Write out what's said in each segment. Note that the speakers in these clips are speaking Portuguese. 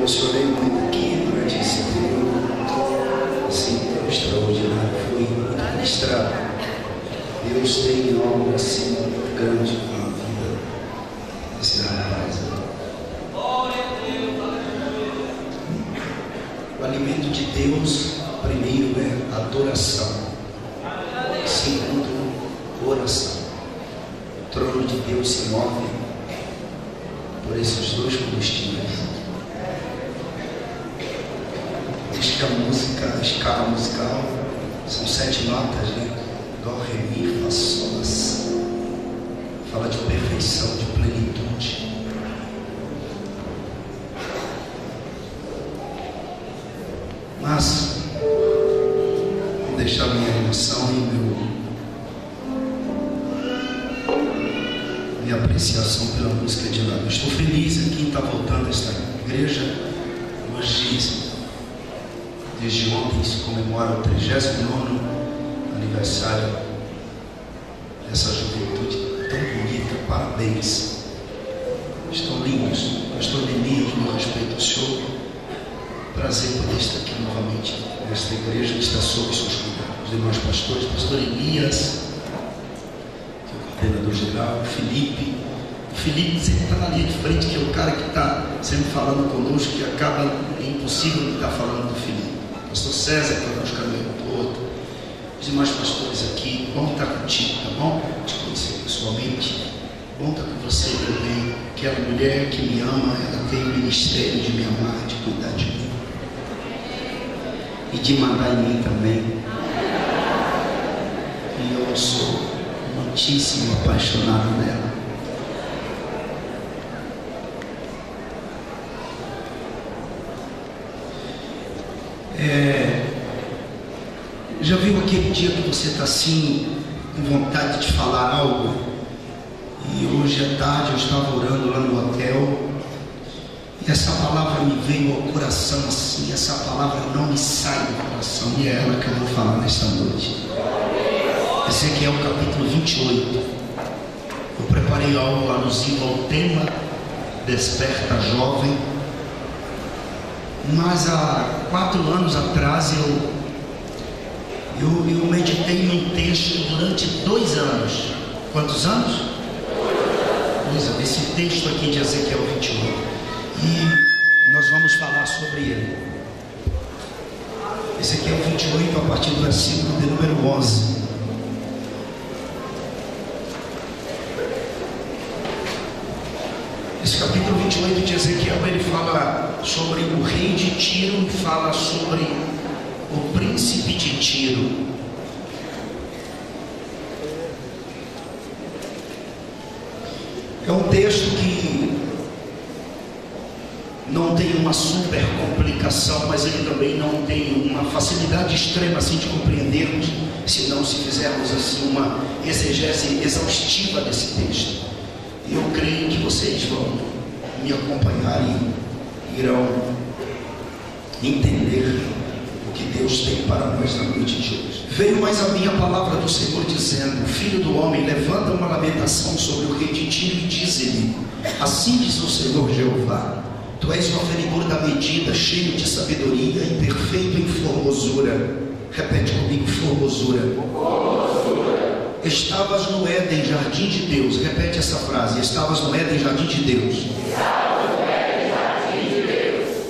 emocionei muito aqui durante esse período, assim, extraordinário, foi ministrado. Deus tem algo assim muito grande na vida desse rapaz. O alimento de Deus, primeiro, é adoração. Segundo, oração. O trono de Deus se move por esses dois combustíveis. Diz que a música, a escala musical, são 7 notas, né? Dó, ré, mi, fá, sol, lá, si. Fala de perfeição, de plenitude. Mas vou deixar minha emoção e minha apreciação pela música de lá. Eu estou feliz aqui em estar voltando a esta igreja. Hoje, desde ontem, se comemora o 39º aniversário dessa juventude tão bonita. Parabéns. Estão lindos. Pastor Demi, que me respeito ao senhor. Prazer poder estar aqui novamente nesta igreja que está sob seus cuidados. Os demais pastores, pastor Elias, que é o coordenador geral, Felipe. O Felipe sempre está na linha de frente, que é o cara que está sempre falando conosco, que acaba, é impossível não estar falando do Felipe. Pastor César, que está nos caminhos todo. Os demais pastores aqui, bom estar contigo, tá bom? Te conhecer pessoalmente. Bom estar com você também. Aquela mulher que me ama, ela tem o ministério de me amar, de cuidar de mim. E de mandar em mim também. E eu sou muitíssimo apaixonado nela. Já viu aquele dia que você está assim, com vontade de falar algo? E hoje à tarde eu estava orando lá no hotel. E essa palavra me veio ao coração assim, essa palavra não me sai do coração, e é ela que eu vou falar nesta noite. Ezequiel capítulo 28. Eu preparei algo alusivo ao tema Desperta Jovem, mas há 4 anos atrás eu meditei num texto durante 2 anos. Quantos anos? 2 anos. Esse texto aqui de Ezequiel 28. E nós vamos falar sobre ele. Ezequiel 28, a partir do versículo de número 11. Esse capítulo 28 de Ezequiel, ele fala sobre o rei de Tiro e fala sobre o príncipe de Tiro. É um texto que não tem uma super complicação, mas ele também não tem uma facilidade extrema assim de compreendermos, se não se fizermos assim uma exegese exaustiva desse texto. E eu creio que vocês vão me acompanhar e irão entender o que Deus tem para nós na noite de hoje. Veio mais a minha palavra do Senhor dizendo: Filho do homem, levanta uma lamentação sobre o rei de Tiro e diz-lhe: assim diz o Senhor Jeová, tu és o aferidor da medida, cheio de sabedoria e perfeito em formosura. Repete comigo: formosura. Estavas no Éden, jardim de Deus. Repete essa frase: estavas no Éden, jardim de Deus.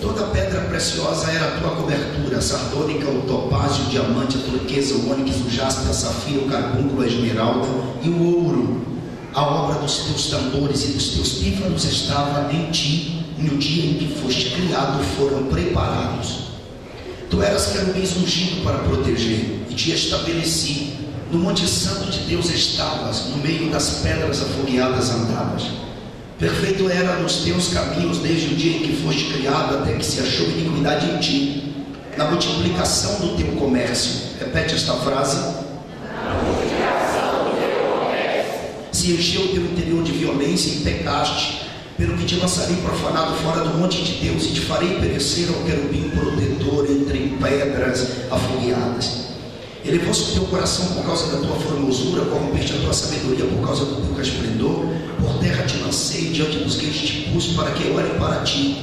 Toda pedra preciosa era a tua cobertura: a sardônica, o topázio, o diamante, a turquesa, o ônix, o jaspe, a safira, o carbúnculo, a esmeralda e o ouro. A obra dos teus tambores e dos teus pífaros estava em ti. No dia em que foste criado, foram preparados. Tu eras querubins ungido para proteger, e te estabeleci. No monte santo de Deus estavas, no meio das pedras afogueadas andavas. Perfeito era nos teus caminhos desde o dia em que foste criado, até que se achou iniquidade em ti. Na multiplicação do teu comércio. Repete esta frase. Na multiplicação do teu comércio. Se encheu o teu interior de violência e pecaste, pelo que te lançarei profanado fora do monte de Deus, e te farei perecer ao querubim protetor entre pedras afogueadas. Elevou-se o teu coração por causa da tua formosura, corrompeste a tua sabedoria por causa do teu esplendor. Por terra te lancei, diante dos reis te pus, para que eu ore para ti.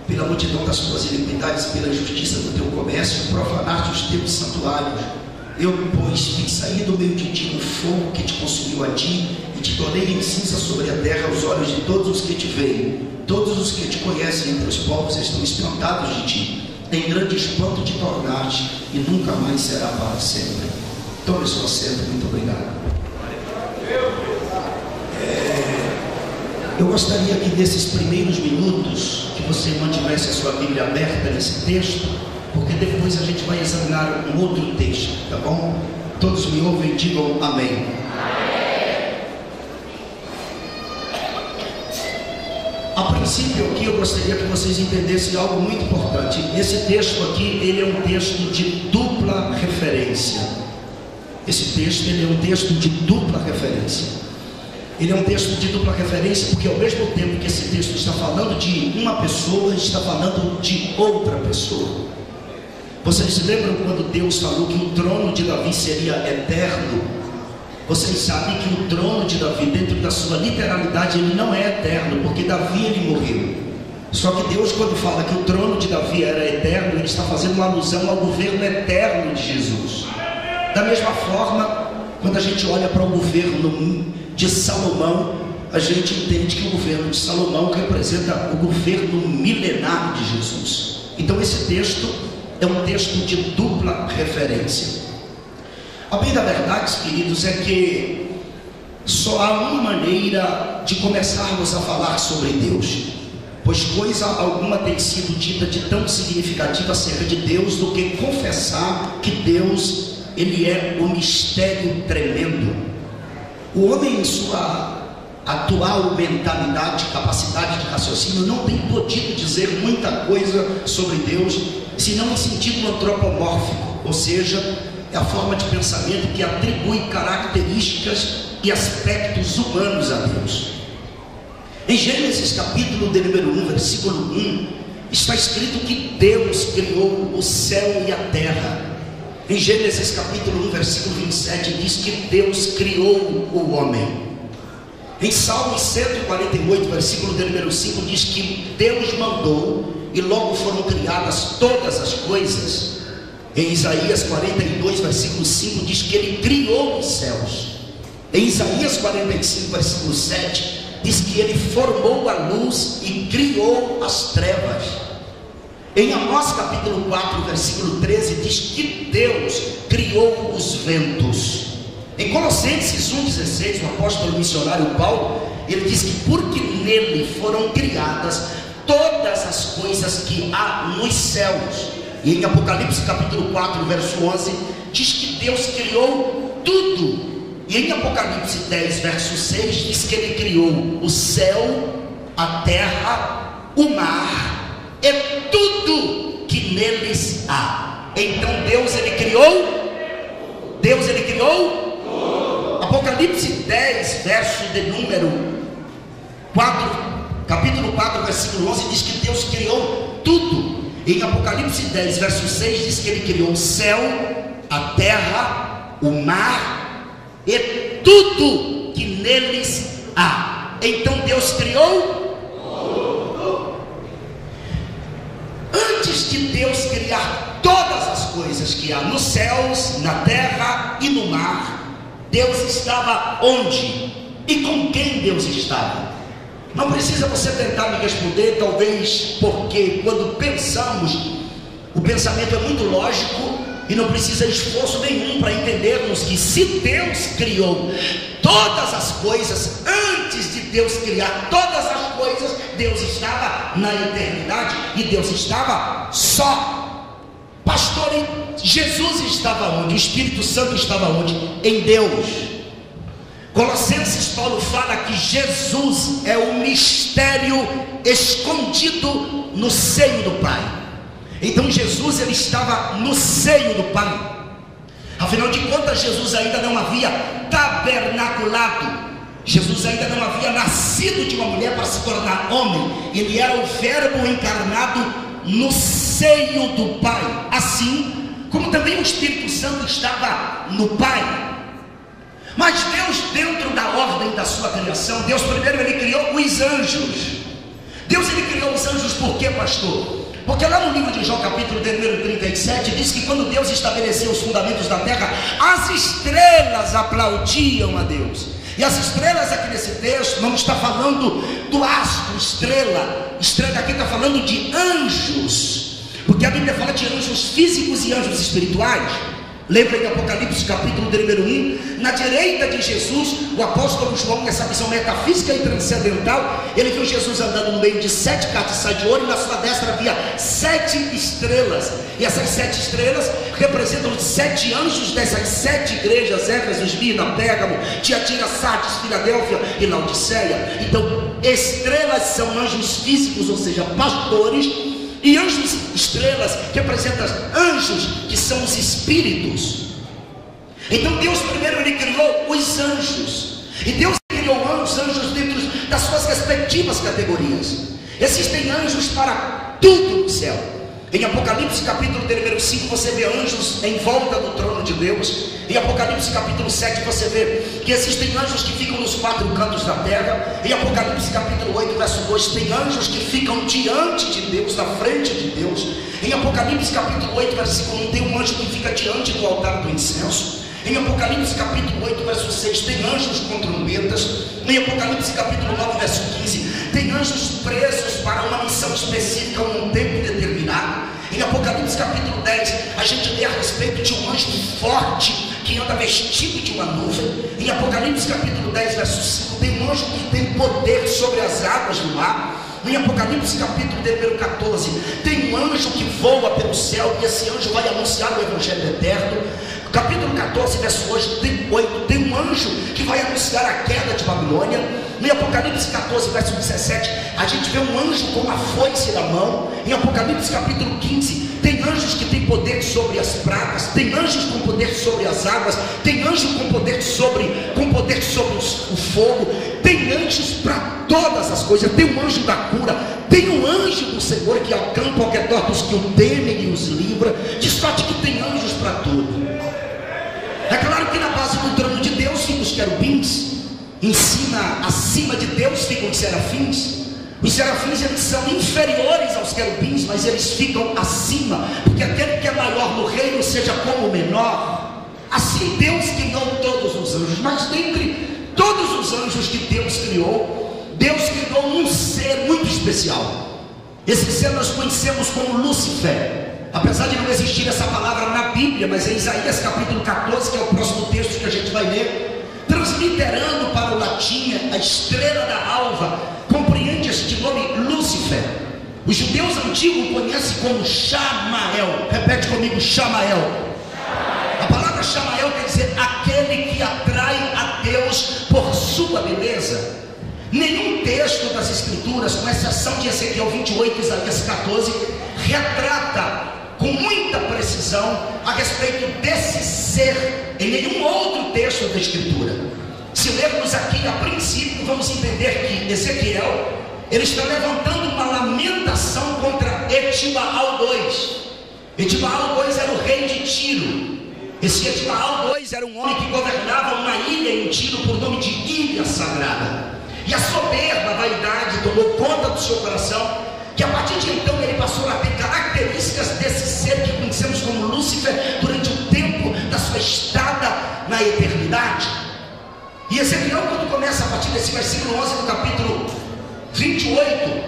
pela multidão das tuas iniquidades, pela injustiça do teu comércio, profanaste os teus santuários. Eu, pois, fiz sair do meio de ti um fogo que te consumiu a ti, e te tornei em cinza sobre a terra aos olhos de todos os que te veem. Todos os que te conhecem entre os povos estão espantados de ti. Em grande espanto te tornaste, e nunca mais será para sempre. Tome sua assento, muito obrigado. Eu gostaria que nesses primeiros minutos que você mantivesse a sua Bíblia aberta nesse texto, porque depois a gente vai examinar um outro texto, tá bom? Todos me ouvem e digam amém. A princípio aqui eu gostaria que vocês entendessem algo muito importante. Esse texto aqui, ele é um texto de dupla referência. Esse texto, ele é um texto de dupla referência. Ele é um texto de dupla referência porque ao mesmo tempo que esse texto está falando de uma pessoa, está falando de outra pessoa. Vocês se lembram quando Deus falou que o trono de Davi seria eterno? Vocês sabem que o trono de Davi, dentro da sua literalidade, ele não é eterno, porque Davi ele morreu. Só que Deus, quando fala que o trono de Davi era eterno, ele está fazendo uma alusão ao governo eterno de Jesus. Da mesma forma, quando a gente olha para o governo de Salomão, a gente entende que o governo de Salomão representa o governo milenar de Jesus. Então esse texto é um texto de dupla referência. A bem da verdade, queridos, é que só há uma maneira de começarmos a falar sobre Deus, pois coisa alguma tem sido dita de tão significativa acerca de Deus do que confessar que Deus, ele é um mistério tremendo. O homem, em sua atual mentalidade, capacidade de raciocínio, não tem podido dizer muita coisa sobre Deus, senão em sentido antropomórfico, ou seja, é a forma de pensamento que atribui características e aspectos humanos a Deus. Em Gênesis capítulo de número 1, versículo 1, está escrito que Deus criou o céu e a terra. Em Gênesis capítulo 1, versículo 27, diz que Deus criou o homem. Em Salmos 148, versículo de número 5, diz que Deus mandou e logo foram criadas todas as coisas. Em Isaías 42, versículo 5, diz que Ele criou os céus. Em Isaías 45, versículo 7, diz que Ele formou a luz e criou as trevas. Em Amós capítulo 4, versículo 13, diz que Deus criou os ventos. Em Colossenses 1,16, o apóstolo missionário Paulo, ele diz que porque nele foram criadas todas as coisas que há nos céus. E em Apocalipse capítulo 4, verso 11, diz que Deus criou tudo. E em Apocalipse 10, verso 6, diz que Ele criou o céu, a terra, o mar e tudo que neles há. Então Deus ele criou? Deus ele criou? Apocalipse 10, verso de número 4, capítulo 4, versículo 11, diz que Deus criou tudo. Em Apocalipse 10, verso 6, diz que Ele criou o céu, a terra, o mar e tudo que neles há. Então Deus criou? Antes de Deus criar todas as coisas que há nos céus, na terra e no mar, Deus estava onde? E com quem Deus estava? Não precisa você tentar me responder, talvez porque quando pensamos, o pensamento é muito lógico e não precisa esforço nenhum para entendermos que se Deus criou todas as coisas, antes de Deus criar todas as coisas, Deus estava na eternidade e Deus estava só. Pastor, Jesus estava onde? O Espírito Santo estava onde? Em Deus. Colossenses, Paulo fala que Jesus é o mistério escondido no seio do Pai. Então Jesus ele estava no seio do Pai. Afinal de contas, Jesus ainda não havia tabernaculado. Jesus ainda não havia nascido de uma mulher para se tornar homem. Ele era o Verbo encarnado no seio do Pai. Assim como também o Espírito Santo estava no Pai. Mas Deus, dentro da ordem da sua criação, Deus primeiro ele criou os anjos. Deus ele criou os anjos por quê, pastor? Porque lá no livro de Jó, capítulo número 37, diz que quando Deus estabeleceu os fundamentos da terra, as estrelas aplaudiam a Deus. E as estrelas aqui nesse texto não está falando do astro, estrela. Estrela aqui está falando de anjos, porque a Bíblia fala de anjos físicos e anjos espirituais. Lembra de Apocalipse capítulo número 1, na direita de Jesus, o apóstolo João, nessa visão metafísica e transcendental, ele viu Jesus andando no meio de 7 castiçais de ouro, e na sua destra havia 7 estrelas, e essas 7 estrelas representam os 7 anjos dessas 7 igrejas: Éfeso, Esmirna, Pérgamo, Tiatira, Sardes, Filadélfia e Laodiceia. Então, estrelas são anjos físicos, ou seja, pastores, e anjos, estrelas, que representam anjos, que são os espíritos. Então Deus primeiro ele criou os anjos, e Deus criou os anjos dentro das suas respectivas categorias. Existem anjos para tudo no céu. Em Apocalipse capítulo número 5 você vê anjos em volta do trono de Deus. Em Apocalipse capítulo 7 você vê que existem anjos que ficam nos 4 cantos da terra. Em Apocalipse capítulo 8 verso 2 tem anjos que ficam diante de Deus, na frente de Deus. Em Apocalipse capítulo 8 versículo 1 tem um anjo que fica diante do altar do incenso. Em Apocalipse capítulo 8 verso 6 tem anjos com trombetas. Em Apocalipse capítulo 9 verso 15 tem anjos presos para uma missão específica, um tempo determinado. Em Apocalipse capítulo 10 a gente lê a respeito de um anjo forte que anda vestido de uma nuvem. Em Apocalipse capítulo 10 verso 5 tem um anjo que tem poder sobre as águas do mar. Em Apocalipse capítulo número 14 tem um anjo que voa pelo céu, e esse anjo vai anunciar o evangelho eterno. Capítulo 14 verso 8 tem um anjo que vai anunciar a queda de Babilônia. Em Apocalipse 14 verso 17 a gente vê um anjo com uma foice na mão. Em Apocalipse capítulo 15 tem anjos que têm poder sobre as pragas, tem anjos com poder sobre as águas, tem anjo com poder sobre o fogo, tem anjos para todas as coisas. Tem um anjo da cura, tem um anjo do Senhor que acampa ao redor dos que o temem e os livra. De sorte que tem anjos para tudo. É claro que na base do trono de Deus ficam os querubins, acima de Deus ficam os serafins. Os serafins eles são inferiores aos querubins, mas eles ficam acima, porque aquele que é maior no reino seja como o menor. Assim Deus criou todos os anjos, mas dentre todos os anjos que Deus criou, Deus criou um ser muito especial. Esse ser nós conhecemos como Lúcifer. Apesar de não existir essa palavra na Bíblia, mas em Isaías capítulo 14, que é o próximo texto que a gente vai ler, transliterando para o latim, a estrela da alva, compreende este nome Lúcifer. Os judeus antigos conhecem como Chamael. Repete comigo, Chamael. A palavra Chamael quer dizer aquele que atrai a Deus por sua beleza. Nenhum texto das Escrituras, com exceção de Ezequiel 28 e Isaías 14, retrata com muita precisão a respeito desse ser em nenhum outro texto da Escritura. Se lermos aqui a princípio, vamos entender que Ezequiel ele está levantando uma lamentação contra Etibaal II. Etibaal II era o rei de Tiro. Esse Etibaal II era um homem que governava uma ilha em Tiro por nome de Ilha Sagrada. E a soberba, a vaidade tomou conta do seu coração, que a partir de então ele passou a ter características desse ser que conhecemos como Lúcifer durante o tempo da sua estada na eternidade. E Ezequiel, quando começa a partir desse versículo 11 do capítulo 28,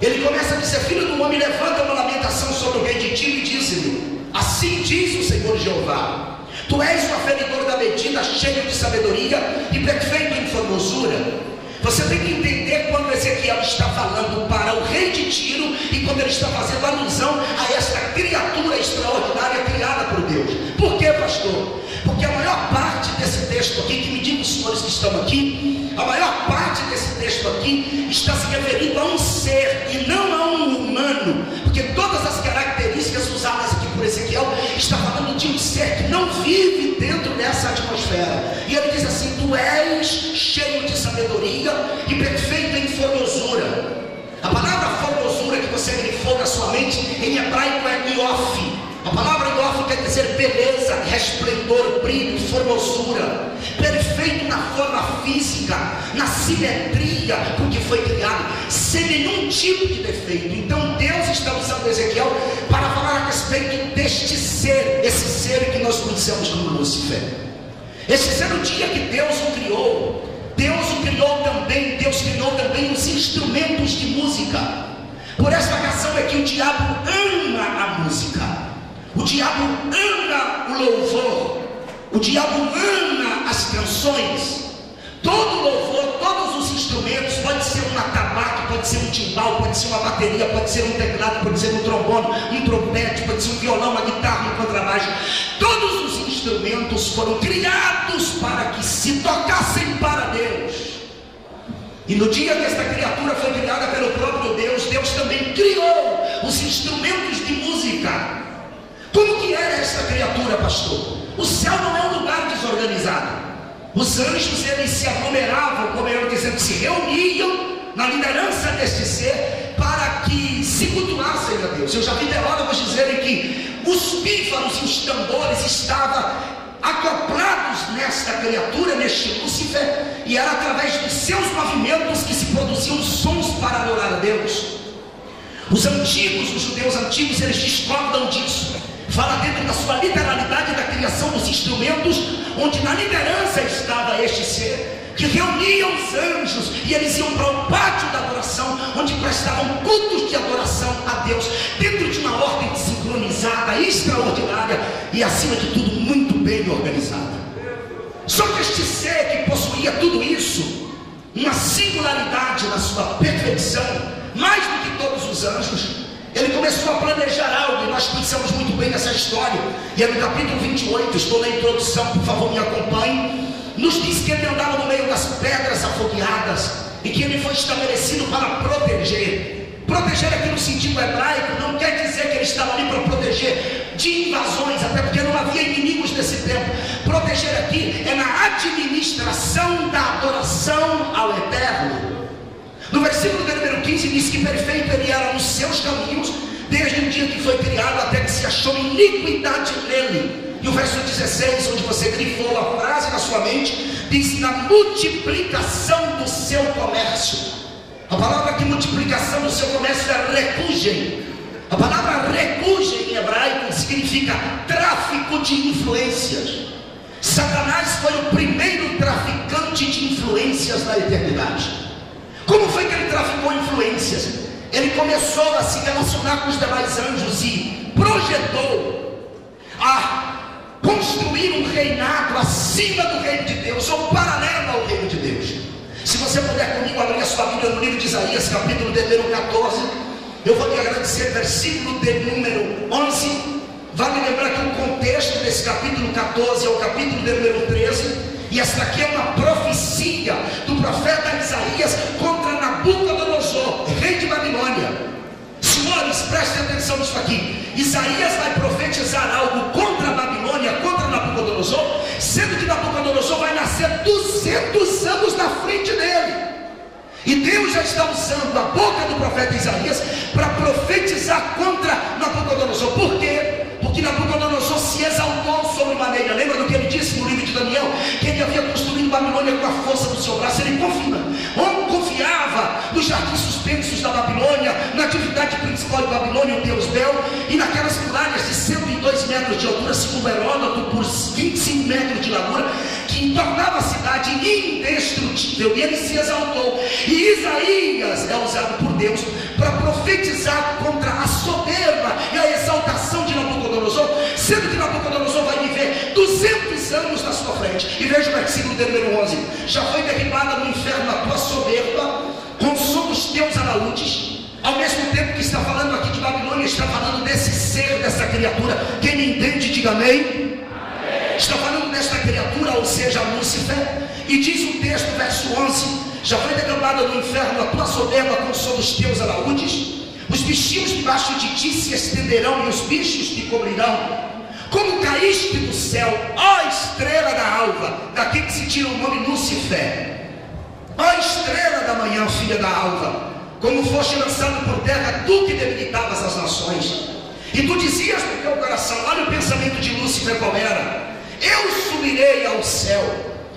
ele começa a dizer: filho do homem, levanta uma lamentação sobre o rei de Tiro e diz-lhe: assim diz o Senhor Jeová, tu és o aferidor da medida, cheio de sabedoria e perfeito em formosura. Você tem que entender quando Ezequiel está falando para o rei de Tiro e quando ele está fazendo alusão a esta criatura extraordinária criada por Deus. Por quê, pastor? Porque a maior parte desse texto aqui, que me digam os senhores que estão aqui, a maior parte desse texto aqui está se referindo a um ser e não a um humano, porque todas as características usadas aqui por Ezequiel está falando de um ser que não vive dentro dessa atmosfera. E ele diz assim: tu és cheio de sabedoria e perfeito em formosura. A palavra formosura que você grifou na sua mente em hebraico é iof. A palavra iof quer dizer beleza, resplendor, brilho, formosura. Perfeito na forma física, na simetria com que foi criado sem nenhum tipo de defeito. Então Deus está usando Ezequiel para falar a respeito deste ser, esse ser que nós conhecemos como Lúcifer. Esse ser, no dia que Deus o criou Deus criou também os instrumentos de música. Por esta razão é que o diabo ama a música, o diabo ama o louvor, o diabo ama as canções. Todo louvor, todos os instrumentos, pode ser um atabaque, pode ser um timbal, pode ser uma bateria, pode ser um teclado, pode ser um trombone, um trompete, pode ser um violão, uma guitarra, um contrabaixo. Todos os instrumentos foram criados para que se tocassem para Deus. E no dia que esta criatura foi criada pelo próprio Deus, Deus também criou os instrumentos de música. Como que era esta criatura, pastor? O céu não é um lugar desorganizado. Os anjos, eles se aglomeravam, como eu dizendo, se reuniam na liderança deste ser para que se cultuassem a Deus. Eu já vi teólogos dizerem que os pífaros e os tambores estavam acoplados nesta criatura, neste Lúcifer, e era através dos seus movimentos que se produziam sons para adorar a Deus. Os antigos, os judeus antigos, eles discordam disso. Fala dentro da sua literalidade da criação dos instrumentos, onde na liderança estava este ser, que reunia os anjos, e eles iam para o pátio da adoração, onde prestavam cultos de adoração a Deus, dentro de uma ordem sincronizada, extraordinária, e acima de tudo, muito bem organizada. Só que este ser que possuía tudo isso, uma singularidade na sua perfeição, mais do que todos os anjos, ele começou a planejar algo, e nós conhecemos muito bem essa história, e é no capítulo 28, estou na introdução, por favor me acompanhe. Nos diz que ele andava no meio das pedras afogueadas, e que ele foi estabelecido para proteger. Proteger aqui no sentido hebraico não quer dizer que ele estava ali para proteger de invasões, até porque não havia inimigos nesse tempo. Proteger aqui é na administração da adoração ao Eterno. No versículo de número 15 diz que perfeito ele era nos seus caminhos, desde o dia que foi criado até que se achou iniquidade nele. E o verso 16, onde você grifou a frase na sua mente, diz: na multiplicação do seu comércio. A palavra que multiplicação do seu comércio é recugem. A palavra recugem em hebraico significa tráfico de influências. Satanás foi o primeiro traficante de influências na eternidade. Como foi que ele traficou influências? Ele começou a se relacionar com os demais anjos e projetou a construir um reinado acima do reino de Deus, ou paralelo ao reino de Deus. Se você puder comigo abrir a sua Bíblia no livro de Isaías, capítulo de número 14, eu vou te agradecer, versículo de número 11. Vale lembrar que o contexto desse capítulo 14 é o capítulo de número 13. E esta aqui é uma profecia do profeta Isaías contra Nabucodonosor, rei de Babilônia. Senhores, prestem atenção nisso aqui. Isaías vai profetizar algo contra a Babilônia, contra Nabucodonosor, sendo que Nabucodonosor vai nascer 200 anos na frente dele. E Deus já está usando a boca do profeta Isaías para profetizar contra Nabucodonosor. Por quê? Porque Nabucodonosor se exaltou sobremaneira. Lembra do que ele disse no livro de Daniel? Que ele havia construído Babilônia com a força do seu braço. Ele confiava nos jardins suspensos da Babilônia, na atividade principal de Babilônia, o deus Bel, e naquelas muralhas de 102 metros de altura, segundo Heródoto, por 25 metros de largura, que tornava a cidade indestrutível. E ele se exaltou. E Isaías é usado por Deus para profetizar contra a soberba e a exaltação de Nabucodonosor, sendo que Nabucodonosor vai viver 200 anos na sua frente. E veja o versículo de número 11: já foi derribada no inferno a tua soberba, com som dos teus alaúdes. Ao mesmo tempo que está falando aqui de Babilônia, está falando desse ser, dessa criatura. Quem me entende, diga amém. Está falando desta criatura, ou seja, Lúcifer. E diz o texto, verso 11: já foi derramada no inferno a tua soberba com o som dos teus alaúdes. Os bichinhos debaixo de ti se estenderão, e os bichos te cobrirão. Como caíste do céu, ó estrela da alva, daqui que se tira o nome Lúcifer. Ó estrela da manhã, filha da alva, como foste lançado por terra, tu que debilitavas as nações. E tu dizias no teu coração, olha o pensamento de Lúcifer qual era: eu subirei ao céu,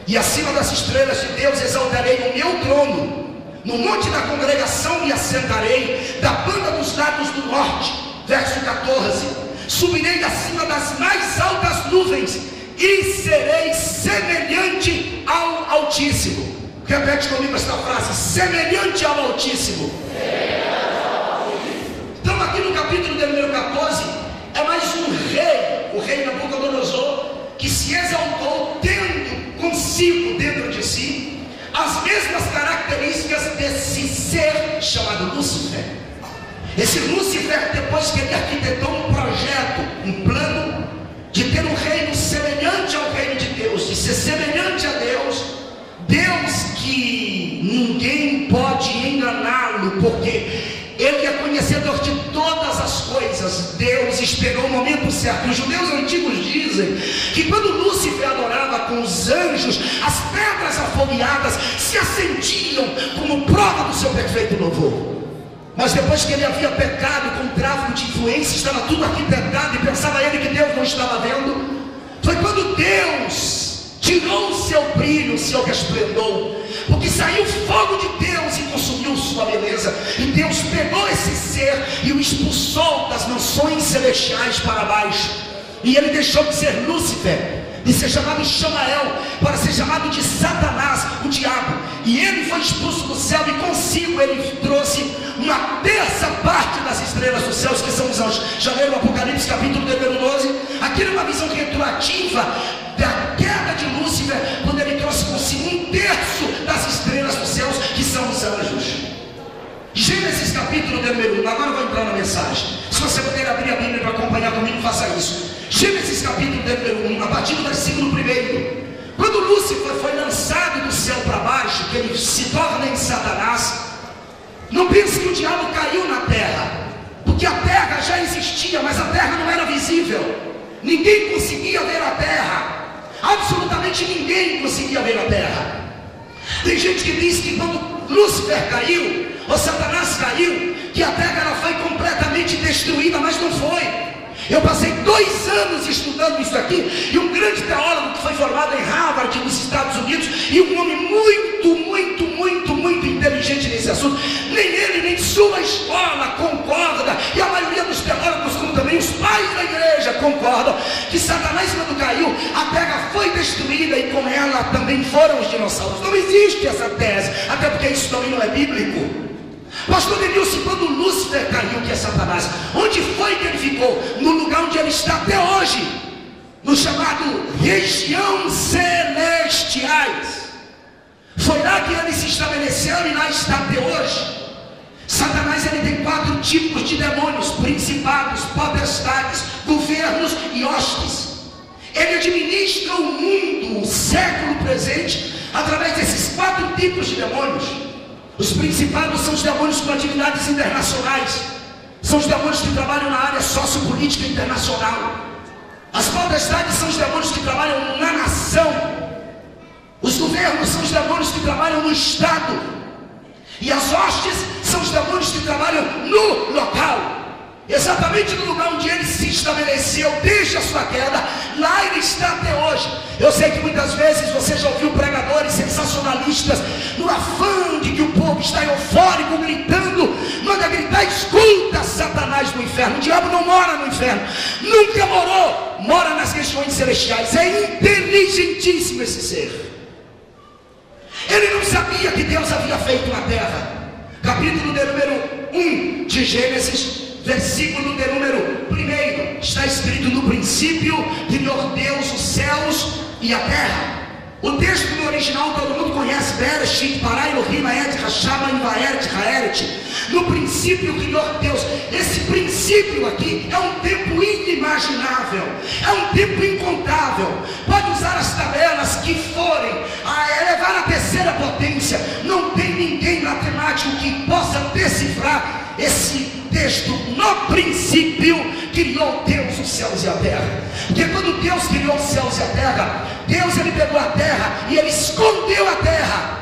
e acima das estrelas de Deus exaltarei o meu trono. no monte da congregação me assentarei, da banda dos lados do norte. Verso 14: subirei acima das mais altas nuvens e serei semelhante ao Altíssimo. Repete comigo esta frase: semelhante ao Altíssimo. Então aqui no capítulo de número 14 é mais um rei, o rei Nabucodonosor, que se exaltou tendo consigo dentro de si as mesmas características desse ser chamado Lúcifer. Esse Lúcifer, depois que ele arquitetou um projeto, um plano de ter um reino semelhante ao reino de Deus, de ser semelhante a Deus, Deus que ninguém pode enganá-lo, porque Ele é conhecedor de todas as coisas. Deus esperou o momento certo. Os judeus antigos dizem que quando Lúcifer adorava com os anjos, as pedras afogueadas se acendiam como prova do seu perfeito louvor. Mas depois que ele havia pecado com tráfico de influência, estava tudo arquitetado e pensava ele que Deus não estava vendo. Foi quando Deus tirou o seu brilho, o seu resplendor, porque saiu fogo de Deus e consumiu sua beleza. E Deus pegou esse ser e o expulsou das mansões celestiais para baixo. E ele deixou de ser Lúcifer, de ser chamado de Chamael, para ser chamado de Satanás, o diabo. E ele foi expulso do céu, e consigo ele trouxe uma terça parte das estrelas dos céus, que são os anjos. Já leram o Apocalipse capítulo número 12? Aqui é uma visão retroativa da queda de Lúcifer, quando ele trouxe consigo um terço das estrelas dos céus, que são os anjos. Gênesis capítulo número 1, agora eu vou entrar na mensagem. Se você puder abrir a Bíblia para acompanhar comigo, faça isso. Gênesis capítulo número 1, a partir do versículo 1. Quando Lúcifer foi lançado do céu para baixo, que ele se torna em Satanás, não pense que o diabo caiu na terra, porque a terra já existia, mas a terra não era visível. Ninguém conseguia ver a terra. Absolutamente ninguém conseguia ver a terra. Tem gente que diz que quando Lúcifer caiu, ou Satanás caiu, que a terra ela foi completamente destruída, mas não foi. Eu passei 2 anos estudando isso aqui, e um grande teólogo que foi formado em Harvard, nos Estados Unidos, e um homem muito inteligente nesse assunto, nem ele nem sua escola concorda, e a maioria dos teólogos, como também os pais da igreja, concordam que Satanás, quando caiu, a terra foi destruída e com ela também foram os dinossauros. Não existe essa tese, até porque isso também não é bíblico. Pastor Denilson, quando Lúcifer caiu, que é Satanás, onde foi que ele ficou? No lugar onde ele está até hoje, no chamado região celestiais. Foi lá que ele se estabeleceu e lá está até hoje. Satanás ele tem 4 tipos de demônios: principados, potestades, governos e hostes. Ele administra o mundo, o século presente, através desses 4 tipos de demônios. Os principados são os demônios com atividades internacionais, são os demônios que trabalham na área sociopolítica internacional. As potestades são os demônios que trabalham na nação. Os governos são os demônios que trabalham no estado. E as hostes são os demônios que trabalham no local. Exatamente no lugar onde ele se estabeleceu desde a sua queda, lá ele está até hoje. Eu sei que muitas vezes você já ouviu pregadores sensacionalistas, no afã de que o povo está eufórico, gritando, manda gritar: escuta Satanás no inferno. O diabo não mora no inferno, nunca morou, mora nas regiões celestiais. É inteligentíssimo esse ser. Ele não sabia que Deus havia feito na terra. Capítulo de número 1 de Gênesis, versículo de número 1, está escrito: no princípio criou Deus os céus e a terra. O texto no original todo mundo conhece: Bereshit, Bara Elohim, Haed, Hashama, Vaeret, Haeret. No princípio criou Deus. Esse princípio aqui é um tempo inimaginável, é um tempo incontável. Pode usar as tabelas que forem a elevar a terceira potência, não tem ninguém matemático que possa decifrar esse texto. No princípio criou Deus os céus e a terra. Porque quando Deus criou os céus e a terra, Deus ele pegou a terra e ele escondeu a terra.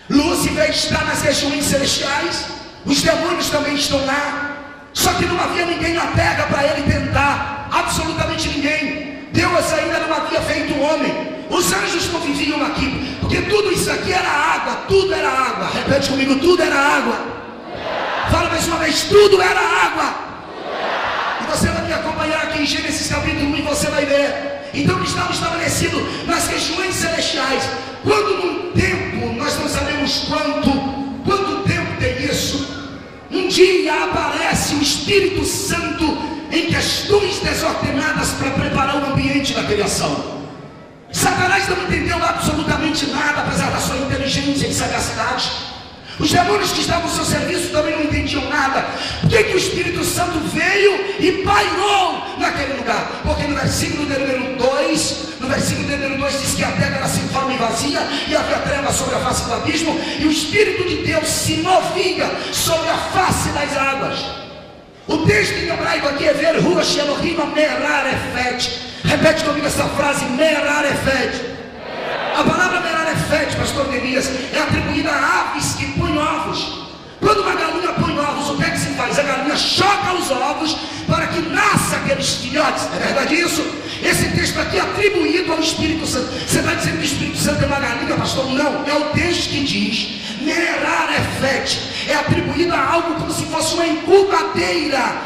Lúcifer está nas regiões celestiais, os demônios também estão lá, só que não havia ninguém na terra para ele tentar, absolutamente ninguém. Deus ainda não havia feito o homem. Os anjos conviviam aqui, porque tudo isso aqui era água, tudo era água. Repete comigo, tudo era água. Fala mais uma vez, tudo era água. E você vai me acompanhar aqui em Gênesis capítulo 1 e você vai ver. Então eles estavam estabelecidos nas regiões celestiais. Quando num tempo, nós não sabemos quanto tempo tem isso, um dia aparece o Espírito Santo em questões desordenadas para preparar o ambiente da criação. Satanás não entendeu absolutamente nada, apesar da sua inteligência e sagacidade. Os demônios que estavam ao seu serviço também não entendiam nada. Por que o Espírito Santo veio e pairou naquele lugar? Porque no versículo de número 2, diz que a terra era sem forma e vazia, e havia trevas sobre a face do abismo, e o Espírito de Deus se movia sobre a face das águas. O texto em hebraico aqui é ver Ruach Elohim Merar Efet. Repete comigo essa frase, Merar Efet. A palavra Merar Efet, pastor Neemias, é atribuída a aves que põem ovos. Quando uma galinha põe ovos, o que é que se faz? A galinha choca os ovos para que nasça aqueles filhotes. É verdade isso? Esse texto aqui é atribuído ao Espírito Santo. Você está dizendo que o Espírito Santo é uma galinha, pastor? Não, é o texto que diz Merar Efet. É atribuído a algo como se fosse uma incubadeira.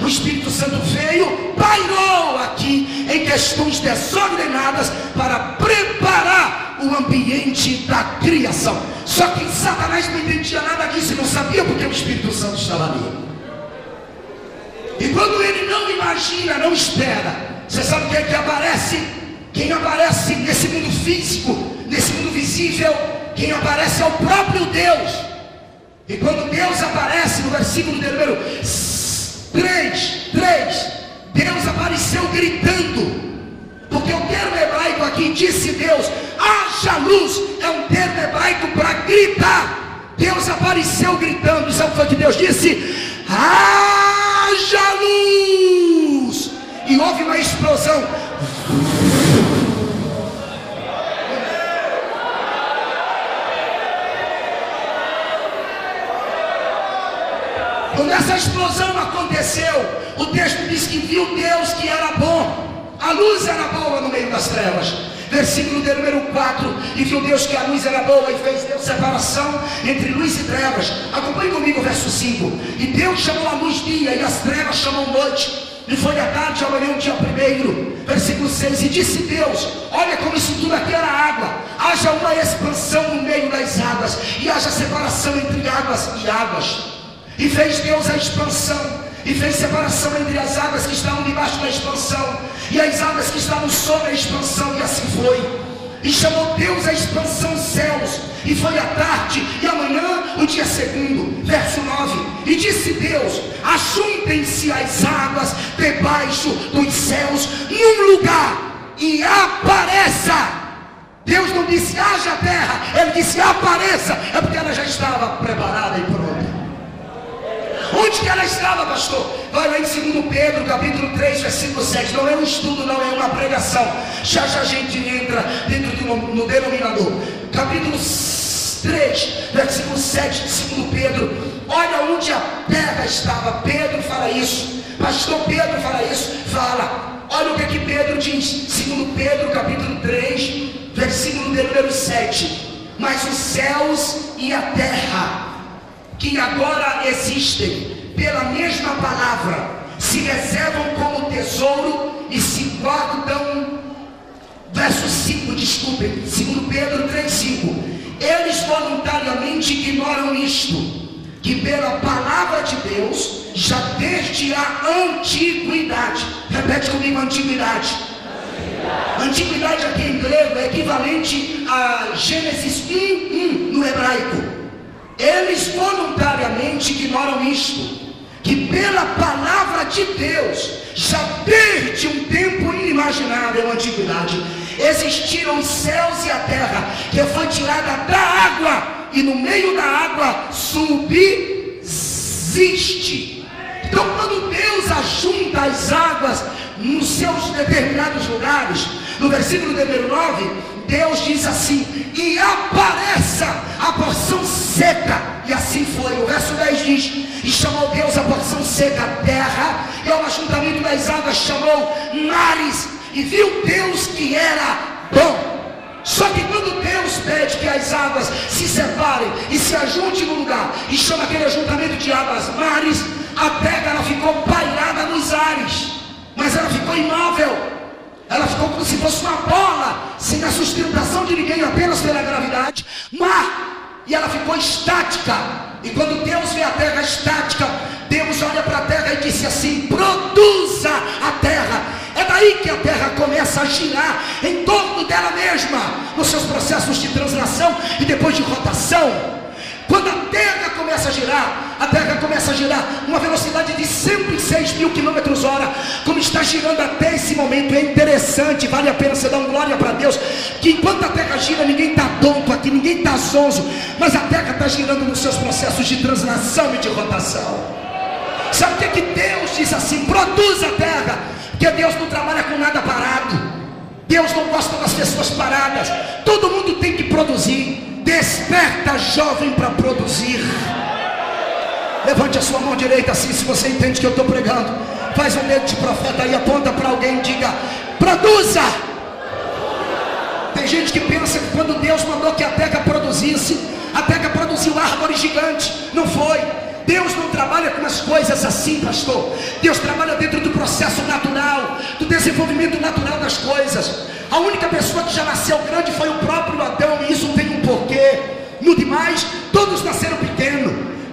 O Espírito Santo veio, pairou aqui em questões desordenadas para preparar o ambiente da criação. Só que Satanás não entendia nada disso e não sabia porque o Espírito Santo estava ali. E quando ele não imagina, não espera, você sabe o que é que aparece? Quem aparece nesse mundo físico, nesse mundo visível, quem aparece é o próprio Deus. E quando Deus aparece, no versículo de número 3, Deus apareceu gritando. Porque o termo hebraico aqui, disse Deus, haja luz, é um termo hebraico para gritar. Deus apareceu gritando. Sabe o que Deus disse? Haja luz. E houve uma explosão. Quando essa explosão aconteceu, o texto diz que viu Deus que era bom. A luz era boa no meio das trevas. Versículo de número 4. E viu Deus que a luz era boa, e fez Deus separação entre luz e trevas. Acompanhe comigo o verso 5. E Deus chamou a luz dia, e as trevas chamou noite. E foi a tarde, amanhã o dia primeiro. Versículo 6. E disse Deus, olha como isso tudo aqui era água. Haja uma expansão no meio das águas, e haja separação entre águas e águas. E fez Deus a expansão, e fez separação entre as águas que estavam debaixo da expansão e as águas que estavam sobre a expansão, e assim foi. E chamou Deus a expansão céus, e foi a tarde, e amanhã o dia segundo. Verso 9. E disse Deus, ajuntem-se as águas debaixo dos céus num lugar, e apareça. Deus não disse haja terra, ele disse apareça. É porque ela já estava preparada e pronta. Onde que ela estava, pastor? Vai lá em 2 Pedro, capítulo 3, versículo 7. Não é um estudo, não é uma pregação. Já a gente entra dentro no denominador. Capítulo 3, versículo 7 de 2 Pedro. Olha onde a terra estava. Pedro fala isso. Pastor Pedro fala isso. Fala. Olha o que aqui Pedro diz. 2 Pedro, capítulo 3, versículo de número 7. Mas os céus e a terra, que agora existem, pela mesma palavra, se reservam como tesouro e se guardam. Verso 5, desculpem, 2 Pedro 3,5. Eles voluntariamente ignoram isto, que pela palavra de Deus, já desde a antiguidade. Repete comigo, antiguidade. Antiguidade aqui em grego é equivalente a Gênesis 1 no hebraico. Eles voluntariamente ignoram isto, que pela palavra de Deus, já desde um tempo inimaginável, a antiguidade, existiram os céus e a terra, que foi tirada da água, e no meio da água subsiste. Então quando Deus ajunta as águas nos seus determinados lugares, no versículo número 9, Deus diz assim, e apareça a porção seca, e assim foi. O verso 10 diz, e chamou Deus a porção seca terra, e ao ajuntamento das águas chamou mares, e viu Deus que era bom. Só que quando Deus pede que as águas se separem e se ajuntem no lugar, e chama aquele ajuntamento de águas mares, a terra ela ficou pairada nos ares, mas ela ficou imóvel. Ela ficou como se fosse uma bola, sem a sustentação de ninguém, apenas pela gravidade, mar. E ela ficou estática. E quando Deus vê a terra estática, Deus olha para a terra e disse assim: produza a terra. É daí que a terra começa a girar em torno dela mesma, nos seus processos de translação e depois de rotação. Quando a terra começa a girar uma velocidade de 106 mil quilômetros hora, como está girando até esse momento. É interessante, vale a pena você dar uma glória para Deus, que enquanto a terra gira, ninguém está tonto aqui, ninguém está zonzo, mas a terra está girando nos seus processos de translação e de rotação. Sabe o que Deus diz assim? Produza a terra, porque Deus não trabalha com nada parado. Deus não gosta das pessoas paradas. Todo mundo tem que produzir. Desperta, jovem, para produzir. Levante a sua mão direita assim, se você entende que eu estou pregando. Faz um dedo de profeta aí, aponta para alguém e diga: produza. Tem gente que pensa que quando Deus mandou que a terra produzisse, a terra produziu árvore gigante. Não foi. Deus não trabalha com as coisas assim, pastor. Deus trabalha dentro do processo natural, do desenvolvimento natural das coisas. A única pessoa que já nasceu grande foi o próprio Adão, e isso tem um porquê. No demais, todos nasceram pequenos.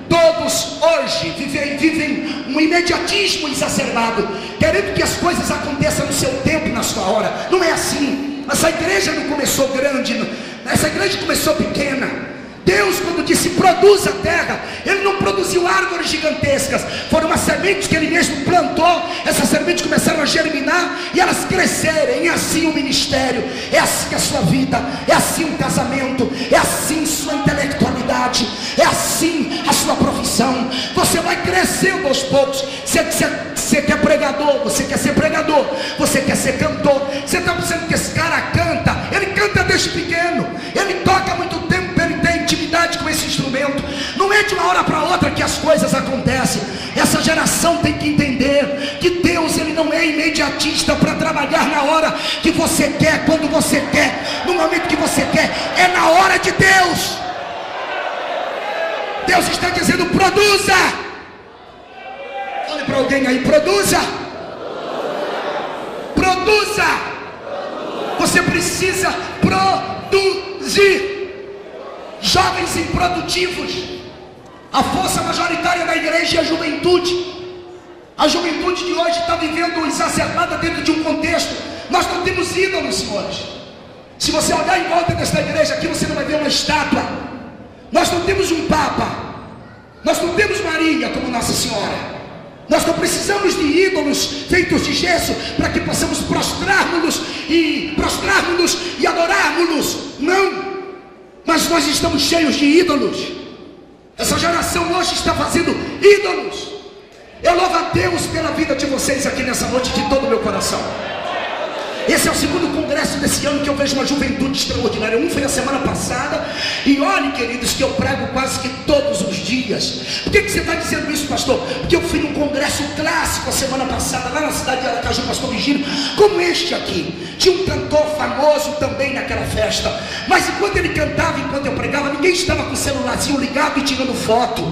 Todos hoje vivem um imediatismo exacerbado, querendo que as coisas aconteçam no seu tempo, na sua hora. Não é assim. Essa igreja não começou grande, essa igreja começou pequena. Deus, quando disse produza a terra, Ele não produziu árvores gigantescas. Foram as sementes que Ele mesmo plantou. Essas sementes começaram a germinar e elas crescerem. É assim o ministério, é assim a sua vida, é assim o casamento, é assim sua intelectualidade, é assim a sua profissão. Você vai crescendo aos poucos. Você quer pregador, você quer ser pregador, você quer ser cantor. Você está pensando que esse cara canta? Ele canta desde pequeno, ele toca há muito tempo, ele tem intimidade com esse instrumento. Não é de uma hora para outra que as coisas acontecem. Essa geração tem que entender que Deus, Ele não é imediatista para trabalhar na hora que você quer, quando você quer, no momento que você quer. É na hora de Deus. Deus está dizendo: produza. Olhe para alguém aí: produza. Produza. Você precisa produzir. Jovens improdutivos. A força majoritária da igreja é a juventude. A juventude de hoje está vivendo exacerbada dentro de um contexto. Nós não temos ídolos, senhores. Se você olhar em volta desta igreja aqui, você não vai ver uma estátua. Nós não temos um Papa. Nós não temos Maria como Nossa Senhora. Nós não precisamos de ídolos feitos de gesso para que possamos prostrarmos-nos e adorarmos-nos. Não. Mas nós estamos cheios de ídolos. Essa geração hoje está fazendo ídolos. Eu louvo a Deus pela vida de vocês aqui nessa noite de todo o meu coração. Esse é o segundo congresso desse ano que eu vejo uma juventude extraordinária. Um foi a semana passada. E olhem, queridos, que eu prego quase que todos os dias. Por que você está dizendo isso, pastor? Porque eu fui num congresso clássico a semana passada, lá na cidade de Aracaju, pastor Virgílio, como este aqui. Tinha um cantor famoso também naquela festa. Mas enquanto ele cantava, enquanto eu pregava, ninguém estava com o celularzinho ligado e tirando foto.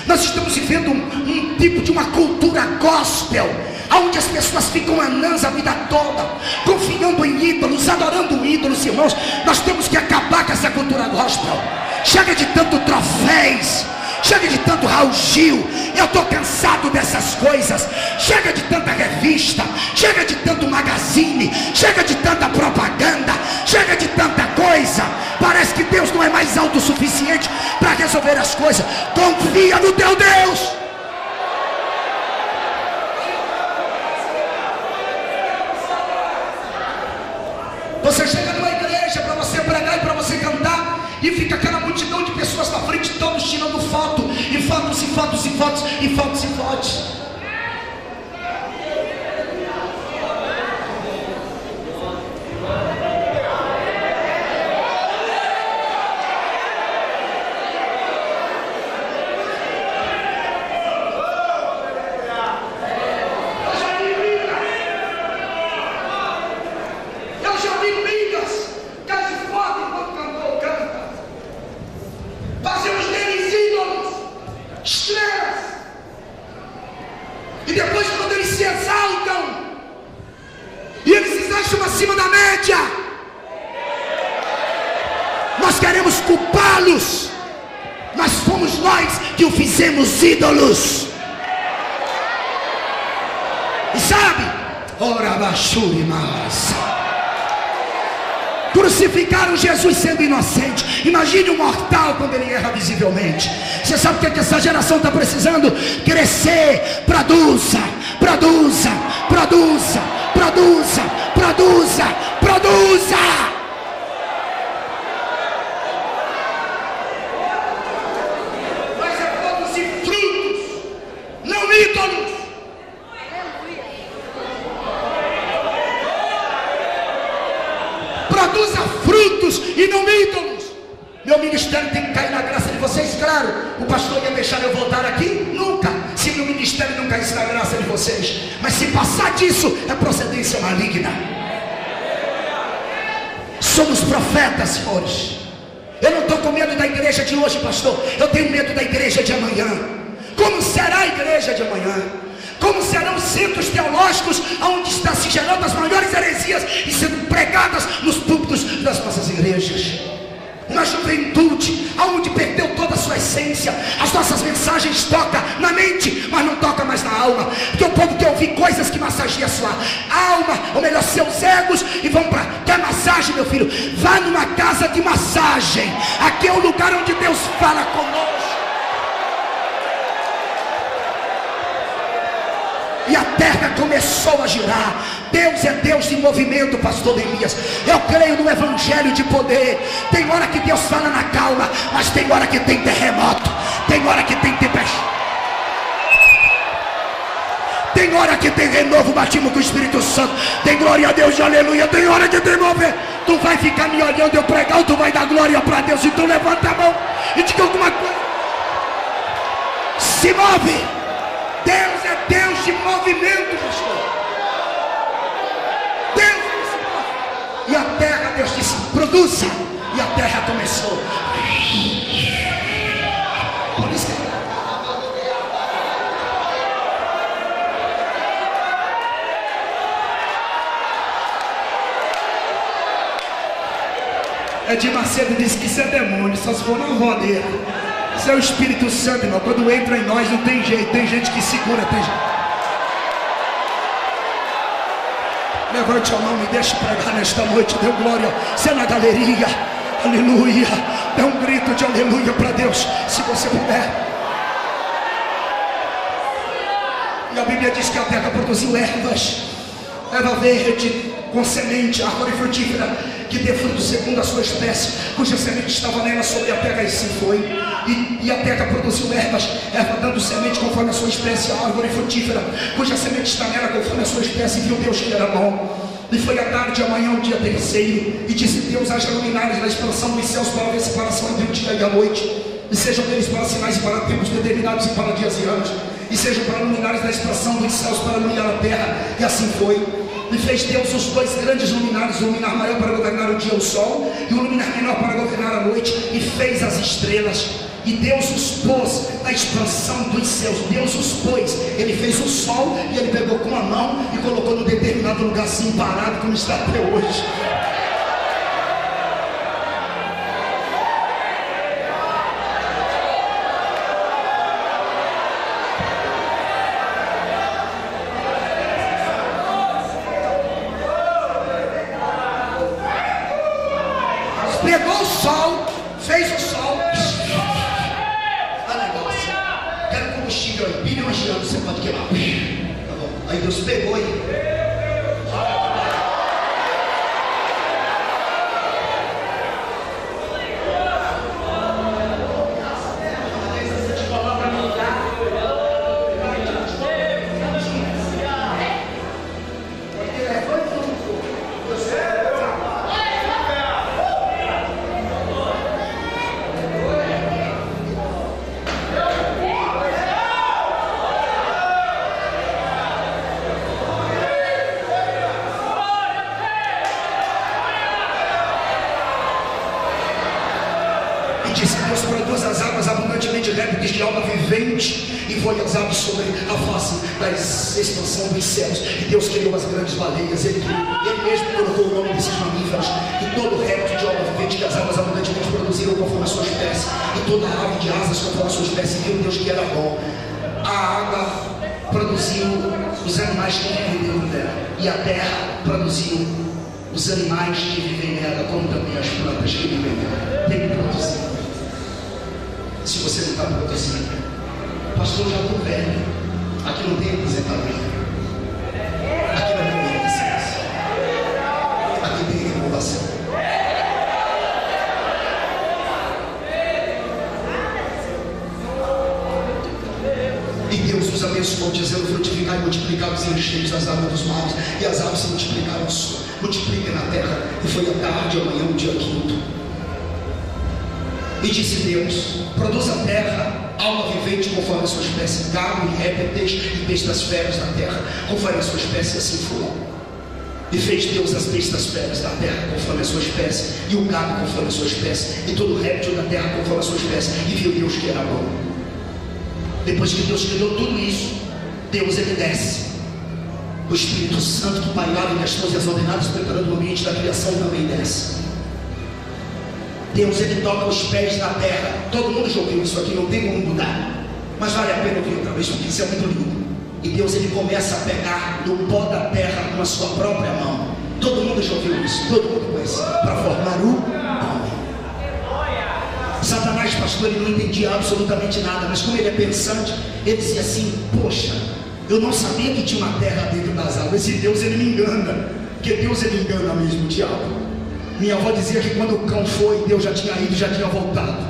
Nós estamos vivendo um tipo de uma cultura gospel, onde as pessoas ficam anãs a vida toda, confiando em ídolos, adorando ídolos. Irmãos, nós temos que acabar com essa cultura gospel. Chega de tanto troféus, chega de tanto Raul Gil. Eu estou cansado dessas coisas. Chega de tanta revista, chega de tanto magazine, chega de tanta propaganda, chega de tanta coisa. Parece que Deus não é mais autossuficiente para resolver as coisas. Confia no teu Deus. Você chega numa igreja para você pregar e para você cantar, e fica aquela multidão de pessoas na frente, todos tirando foto, e fotos, e fotos, e fotos, e fotos, e fotos. Eu já vi brigas queremos culpá-los, mas fomos nós que o fizemos ídolos. E sabe, ora bachuri mais. Crucificaram Jesus sendo inocente. Imagine um mortal quando ele erra visivelmente. Você sabe o que essa geração está precisando? Crescer. Produza, produza, produza, produza, produza, produza. Mas é produzir frutos, não ídolos. Produza frutos e não ídolos. Meu ministério tem que cair na graça de vocês, claro. O pastor ia deixar eu voltar aqui? Nunca. Se meu ministério não caísse na graça de vocês. Mas se passar disso, é procedência maligna. Somos profetas, senhores. Eu não estou com medo da igreja de hoje, pastor. Eu tenho medo da igreja de amanhã. Como será a igreja de amanhã? Como serão os centros teológicos onde está se gerando as maiores heresias e sendo pregadas nos púlpitos das nossas igrejas? Uma juventude onde perdeu toda a sua essência. As nossas mensagens tocam na mente, mas não tocam mais na alma. Porque o povo quer ouvir coisas que massageiam a sua alma, ou melhor, seus egos. E vão para... Quer massagem, meu filho? Vá numa casa de massagem. Aqui é o lugar onde Deus fala conosco. E a terra começou a girar. Deus é Deus de movimento, pastor Elias. Eu creio no evangelho de poder. Tem hora que Deus fala na calma, mas tem hora que tem terremoto. Tem hora que tem tempestade. Tem hora que tem renovo, batismo com o Espírito Santo. Tem glória a Deus, aleluia. Tem hora que tem mover. Tu vai ficar me olhando eu pregar, ou tu vai dar glória para Deus? Então levanta a mão e diga alguma coisa. Se move. Deus é Deus de movimento, pastor. Deus se move. E a terra, Deus disse, produza. E a terra começou. Por isso que... Edir Macedo disse que isso é demônio, só se for na rodeira. Isso é o Espírito Santo, irmão. Quando entra em nós não tem jeito. Tem gente que segura, tem gente. Levante a mão e deixe pregar nesta noite. Dê glória. Você é na galeria. Aleluia. Dê um grito de aleluia para Deus, se você puder. E a Bíblia diz que a terra produziu ervas. Erva verde, com semente, árvore frutífera, que dê fruto segundo a sua espécie, cuja semente estava nela sobre a terra, e assim foi. E a terra produziu ervas, erva dando semente conforme a sua espécie, a árvore frutífera, cuja semente está nela conforme a sua espécie, e viu Deus que era bom. E foi a tarde, amanhã, o dia terceiro, e disse Deus: haja luminares na expansão dos céus para haver separação entre o dia e a noite, e sejam deles para sinais e para tempos determinados e para dias e anos, e sejam para luminares na expansão dos céus para iluminar a terra. E assim foi. E fez Deus os dois grandes luminares, o luminar maior para governar o dia, o sol, e o luminar menor para governar a noite, e fez as estrelas. E Deus os pôs na expansão dos céus. Deus os pôs. Ele fez o sol e ele pegou com a mão e colocou num determinado lugar assim, parado, como está até hoje. Pegou o sol, fez o sol. Ah, negócio. Quero combustível aí, bilhões de anos você pode queimar. Tá bom. Aí Deus pegou e... Disse: Deus produz as águas abundantemente réplicas de alma vivente. vivente, e foi as aves sobre a face da expansão dos céus. E Deus criou as grandes baleias, Ele mesmo colocou o nome desses mamíferos, e todo réptil de alma vivente que as águas abundantemente produziram conforme a sua espécie, e toda ave de asas conforme a sua espécie. E viu Deus que era bom. A água produziu os animais que vivem nela, e a terra produziu os animais que vivem nela, como também as plantas que vivem nela. Tem que produzir. Se você não está produzindo, pastor, já estou velho, aqui não tem aposentadoria, aqui não tem licença, aqui tem renovação. E Deus os abençoou, dizendo: frutificai e multiplicai-vos e enchei as águas dos mares, e as aves se multiplicaram, multipliquem na terra. E foi a tarde e amanhã, o dia quinto. E disse Deus: produza a terra alma vivente conforme a sua espécie, gado e répteis e bestas feras da terra conforme a sua espécie. Assim foi. E fez Deus as bestas feras da terra conforme a sua espécie, e o gado conforme a sua espécie, e todo réptil da terra conforme a sua espécie. E viu Deus que era bom. Depois que Deus criou tudo isso, Deus ele desce. O Espírito Santo que pairava nas coisas ordenadas, preparando o ambiente da criação, também desce. Deus ele toca os pés na terra. Todo mundo já ouviu isso aqui, não tem como mudar, mas vale a pena ouvir outra vez, porque isso é muito lindo. E Deus ele começa a pegar no pó da terra com a sua própria mão. Todo mundo já ouviu isso, todo mundo conhece, para formar o homem. Satanás, pastor, ele não entendia absolutamente nada, mas como ele é pensante, ele dizia assim: poxa, eu não sabia que tinha uma terra dentro das águas. E Deus ele me engana, porque Deus ele engana mesmo o diabo. Minha avó dizia que quando o cão foi, Deus já tinha ido, já tinha voltado.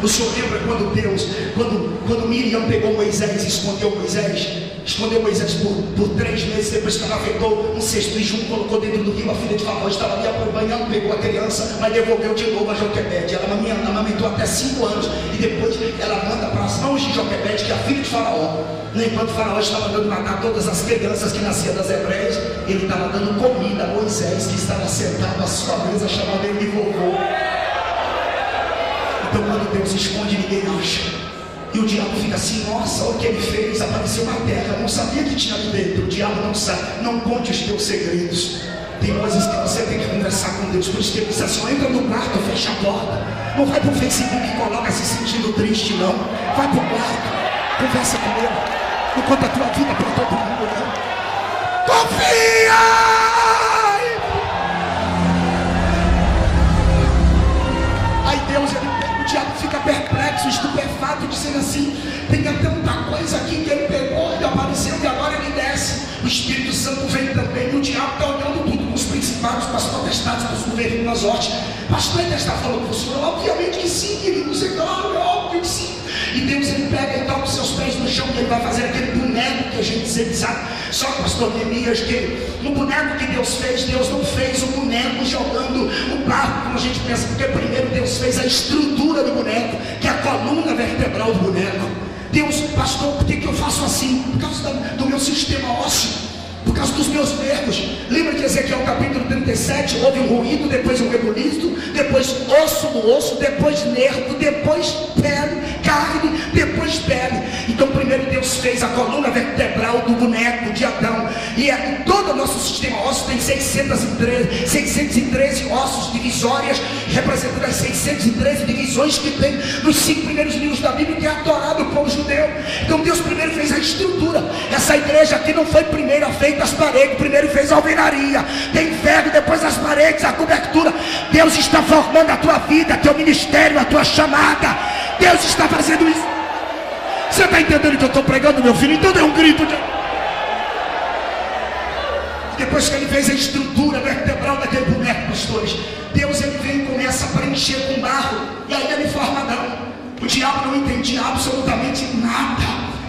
O senhor lembra quando Deus, quando Miriam pegou Moisés e escondeu Moisés por 3 meses, depois que ela pegou um cesto de junto, colocou dentro do rio, a filha de Faraó estava ali acompanhando, pegou a criança, mas devolveu de novo a Joquebede. Ela amamentou até 5 anos, e depois ela manda para as mãos de Joquebede, que é a filha de Faraó. Enquanto Faraó estava mandando matar todas as crianças que nasciam das hebreias, ele estava dando comida a Moisés, que estava sentado à sua mesa, chamando ele de vovô. Então quando Deus esconde, ninguém acha. E o diabo fica assim: nossa, olha o que ele fez, apareceu uma terra, não sabia que tinha ali dentro. O diabo não sabe, não conte os teus segredos. Tem coisas que você tem que conversar com Deus. Por isso que ele diz assim: entra no quarto, fecha a porta. Não vai para o Facebook e coloca se sentindo triste, não. Vai para o quarto, conversa com ele. Não conta a tua vida para todo mundo, não. Confia! Aí Deus, o diabo fica perplexo, estupefato, dizendo assim: tem tanta coisa aqui que ele pegou, ele apareceu e agora ele desce. O Espírito Santo vem também, e o diabo está olhando tudo, com os principados, com as potestades, com os governos, nas hortes. Pastor, ele está falando para o senhor? Obviamente que sim, queridos, é claro, é óbvio que sim. E Deus ele pega e toca os seus pés no chão, e ele vai fazer aquele boneco que a gente sempre sabe. Só que pastor Neemias, que no boneco que Deus fez, Deus não fez o boneco jogando o barro como a gente pensa, porque primeiro Deus fez a estrutura do boneco, que é a coluna vertebral do boneco. Deus, pastor, por que eu faço assim? Por causa do meu sistema ósseo, por causa dos meus nervos. Lembra de Ezequiel capítulo 37? Houve um ruído, depois um rebuliço, depois osso no osso, depois nervo, depois pele, carne, depois pele. Então primeiro Deus fez a coluna vertebral do boneco de Adão. E todo o nosso sistema ósseo tem 613 ossos divisórias, representando as 613 divisões que tem nos 5 primeiros livros da Bíblia, que é a Torá do povo judeu. Então Deus primeiro fez a estrutura. Essa igreja aqui não foi primeiro feita as paredes, primeiro fez a alvenaria, tem ferro, depois as paredes, a cobertura. Deus está formando a tua vida, teu ministério, a tua chamada. Deus está fazendo isso. Você está entendendo o que eu estou pregando, meu filho? Então dê um grito de... Depois que ele fez a estrutura vertebral daquele boneco, pastores, Deus ele vem e começa a preencher com barro, e aí ele forma Adão. O diabo não entendia absolutamente nada,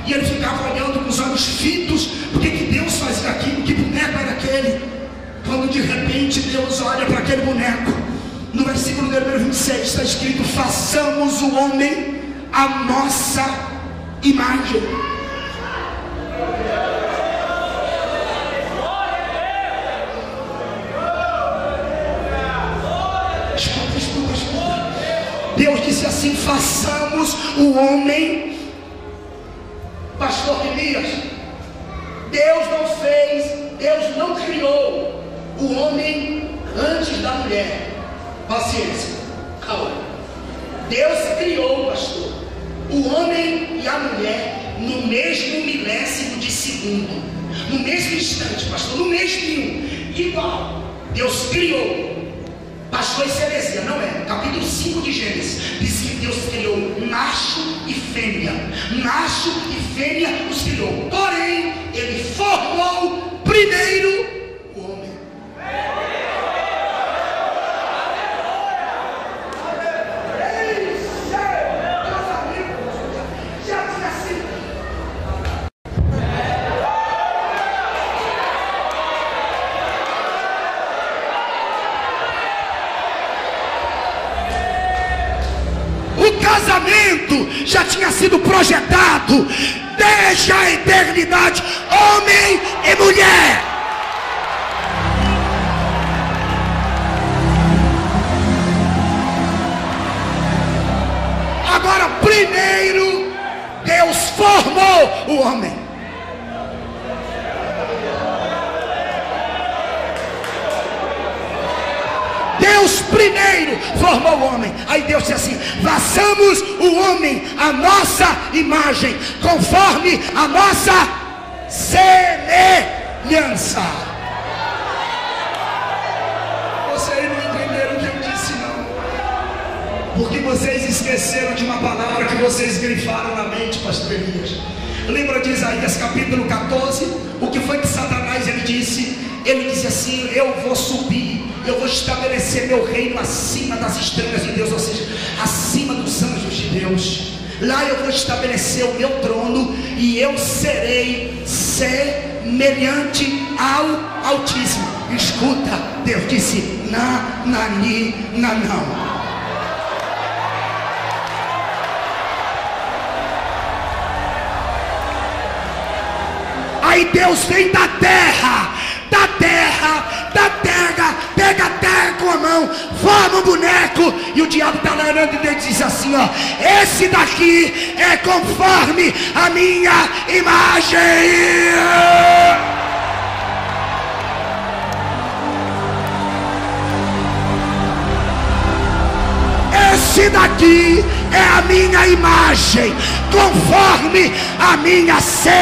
e ele ficava olhando com os olhos fitos. Por que Deus fazia aquilo? Que boneco era aquele? Quando de repente Deus olha para aquele boneco, no versículo número 26 está escrito: façamos o homem a nossa imagem. Escuta. Deus disse assim: façamos façamos o homem. Pastor Elias, Deus não criou o homem antes da mulher. Paciência, calma. Deus criou, pastor, o homem e a mulher no mesmo milésimo de segundo, no mesmo instante, pastor, no mesmo, igual. Deus criou. Pastor, isso é heresia, não é? Capítulo 5 de Gênesis diz que Deus criou macho e fêmea. Macho e fêmea os criou. Porém, Ele formou primeiro o homem. Casamento já tinha sido projetado desde a eternidade, homem e mulher. Agora, primeiro Deus formou o homem. Deus primeiro formou o homem. Aí Deus disse assim: façamos o homem a nossa imagem, conforme a nossa semelhança. Vocês não entenderam o que eu disse, não, porque vocês esqueceram de uma palavra que vocês grifaram na mente, pastor Elias. Lembra de Isaías capítulo 14? O que foi que Satanás ele disse? Ele disse assim: eu vou subir, eu vou estabelecer meu reino acima das estrelas de Deus, ou seja, acima dos anjos de Deus. Lá eu vou estabelecer o meu trono e eu serei semelhante ao Altíssimo. Escuta, Deus disse: não. Aí Deus vem da terra, pega a terra com a mão, forma um boneco, e o diabo está lá olhando e ele diz assim: ó, esse daqui é conforme a minha imagem. Esse daqui é a minha imagem, conforme a minha semelhança.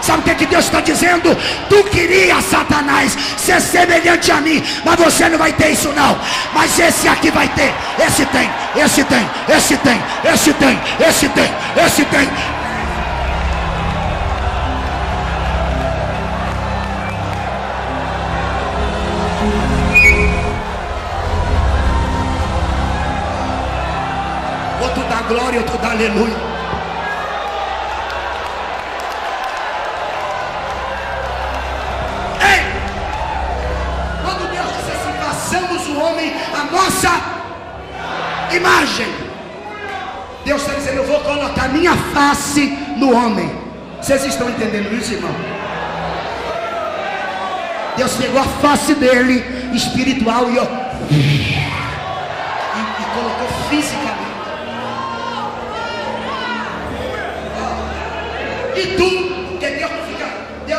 Sabe o que Deus está dizendo? Tu queria, Satanás, ser semelhante a mim, mas você não vai ter isso não. Mas esse aqui vai ter. Esse tem. Outro dá glória, outro dá aleluia. Ei! Quando Deus disse assim: façamos o homem a nossa imagem, Deus está dizendo: eu vou colocar minha face no homem. Vocês estão entendendo isso, irmão? Deus pegou a face dele espiritual e colocou fisicamente. E tu, porque Deus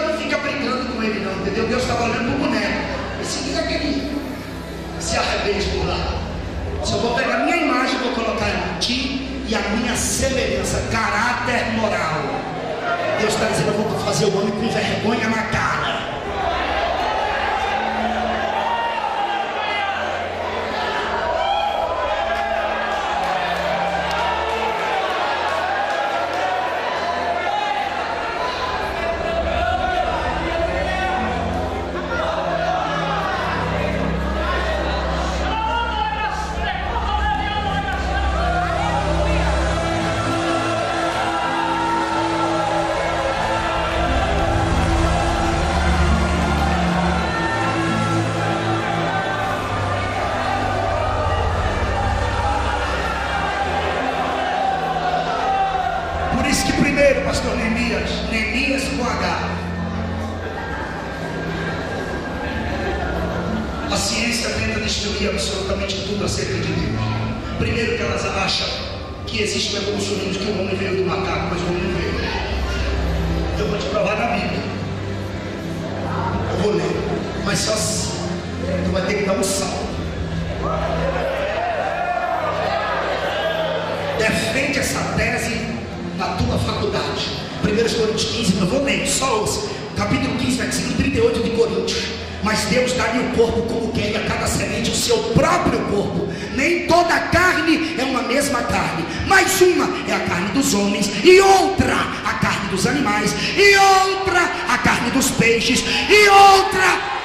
não fica brincando com ele não, entendeu? Deus estava olhando no boneco. E se diga que ele se arrebente por lá. Se eu vou pegar a minha imagem, vou colocar em ti e a minha semelhança, caráter moral. Deus está dizendo: eu vou fazer o homem com vergonha na cara. Pastor Neemias com H. A ciência tenta destruir absolutamente tudo acerca de Deus. Primeiro que elas acham que existe um evolucionismo que o homem veio do macaco, mas o homem não veio. Eu vou te provar na Bíblia. Eu vou ler, mas só assim. Tu vai ter que dar um salto. Defende essa tese na tua faculdade. 1 Coríntios 15, eu vou ler, só ouça. Capítulo 15, versículo 38 de Coríntios. Mas Deus daria o corpo como quer, e a cada semente o seu próprio corpo. Nem toda a carne é uma mesma carne, mas uma é a carne dos homens, e outra a carne dos animais, e outra a carne dos peixes, e outra...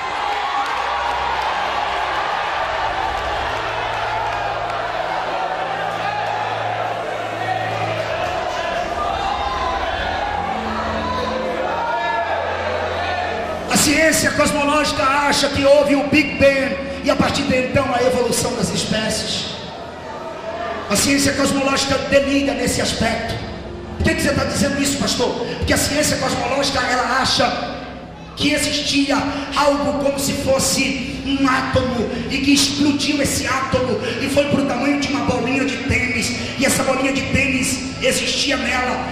A ciência cosmológica acha que houve o Big Bang e a partir de então a evolução das espécies. A ciência cosmológica delira nesse aspecto. Por que você está dizendo isso, pastor? Porque a ciência cosmológica ela acha que existia algo como se fosse um átomo e que explodiu esse átomo e foi para o tamanho de uma bolinha de tênis, e essa bolinha de tênis existia nela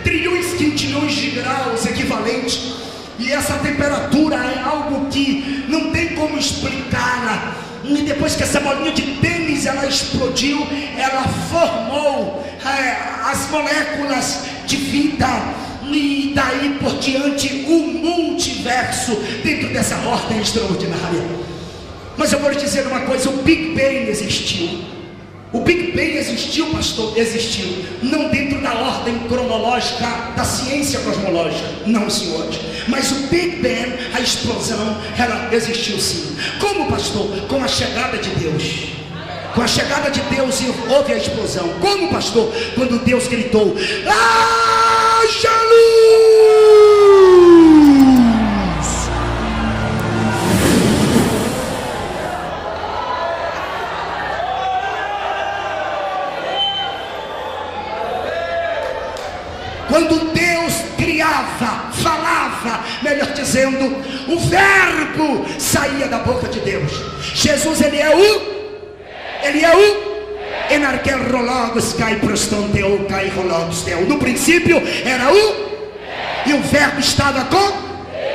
trilhões, quintilhões de graus equivalentes. E essa temperatura é algo que não tem como explicá-la. E depois que essa bolinha de tênis ela explodiu, ela formou as moléculas de vida. E daí por diante o multiverso dentro dessa ordem extraordinária. Mas eu vou lhe dizer uma coisa: o Big Bang existiu. O Big Bang existiu, pastor? Existiu. Não dentro da ordem cronológica da ciência cosmológica, não, senhores. Mas o Big Bang, a explosão, ela existiu sim. Como, pastor? Com a chegada de Deus. Com a chegada de Deus houve a explosão. Como, pastor? Quando Deus gritou: haja luz! Quando Deus criava, falava, melhor dizendo, o verbo saía da boca de Deus. Jesus, ele é o enarquerologos cai prostanteu cai rologos teu. No princípio era e o verbo estava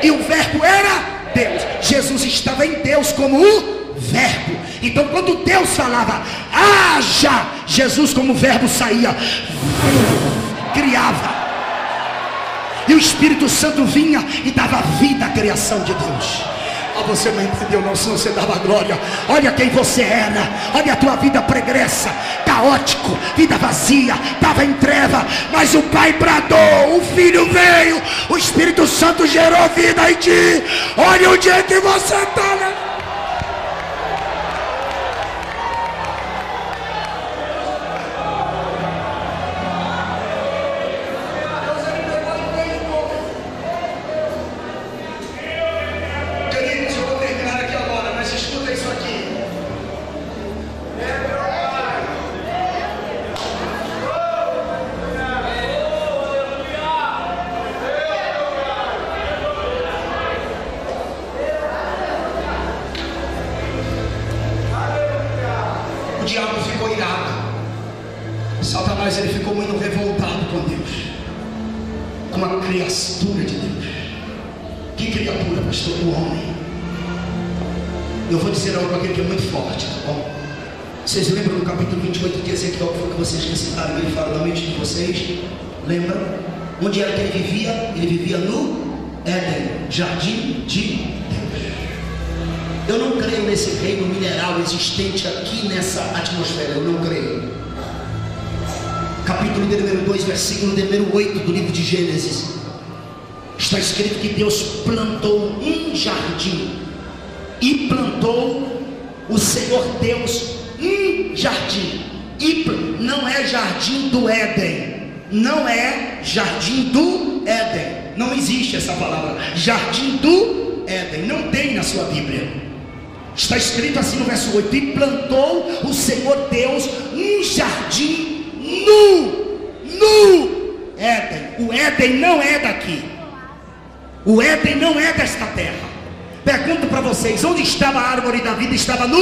e o verbo era Deus. Jesus estava em Deus como o verbo. Então quando Deus falava haja, Jesus como verbo saía, criava. E o Espírito Santo vinha e dava vida à criação de Deus. Você não entendeu não, senão você dava glória. Olha quem você era, olha a tua vida pregressa, caótico, vida vazia, estava em treva, mas o Pai bradou, o Filho veio, o Espírito Santo gerou vida em ti. Olha onde é que você está, né? Satanás, ele ficou muito revoltado com Deus, com a criatura de Deus. Que criatura, pastor? O homem. Eu vou dizer algo aqui que é muito forte, tá bom? Vocês lembram do capítulo 28 de Ezequiel, que foi o que vocês recitaram? Ele fala da mente de vocês. Lembram? Onde era que ele vivia? Ele vivia no Éden, jardim de Deus. Eu não creio nesse reino mineral existente aqui nessa atmosfera. Eu não creio. Capítulo de número 2, versículo de número 8 do livro de Gênesis, está escrito que Deus plantou um jardim, e plantou o Senhor Deus um jardim, e não é jardim do Éden, não é jardim do Éden, não existe essa palavra, jardim do Éden, não tem na sua Bíblia. Está escrito assim no verso 8: e plantou o Senhor Deus um jardim no Éden. O Éden não é daqui. O Éden não é desta terra. Pergunto para vocês: onde estava a árvore da vida? Estava no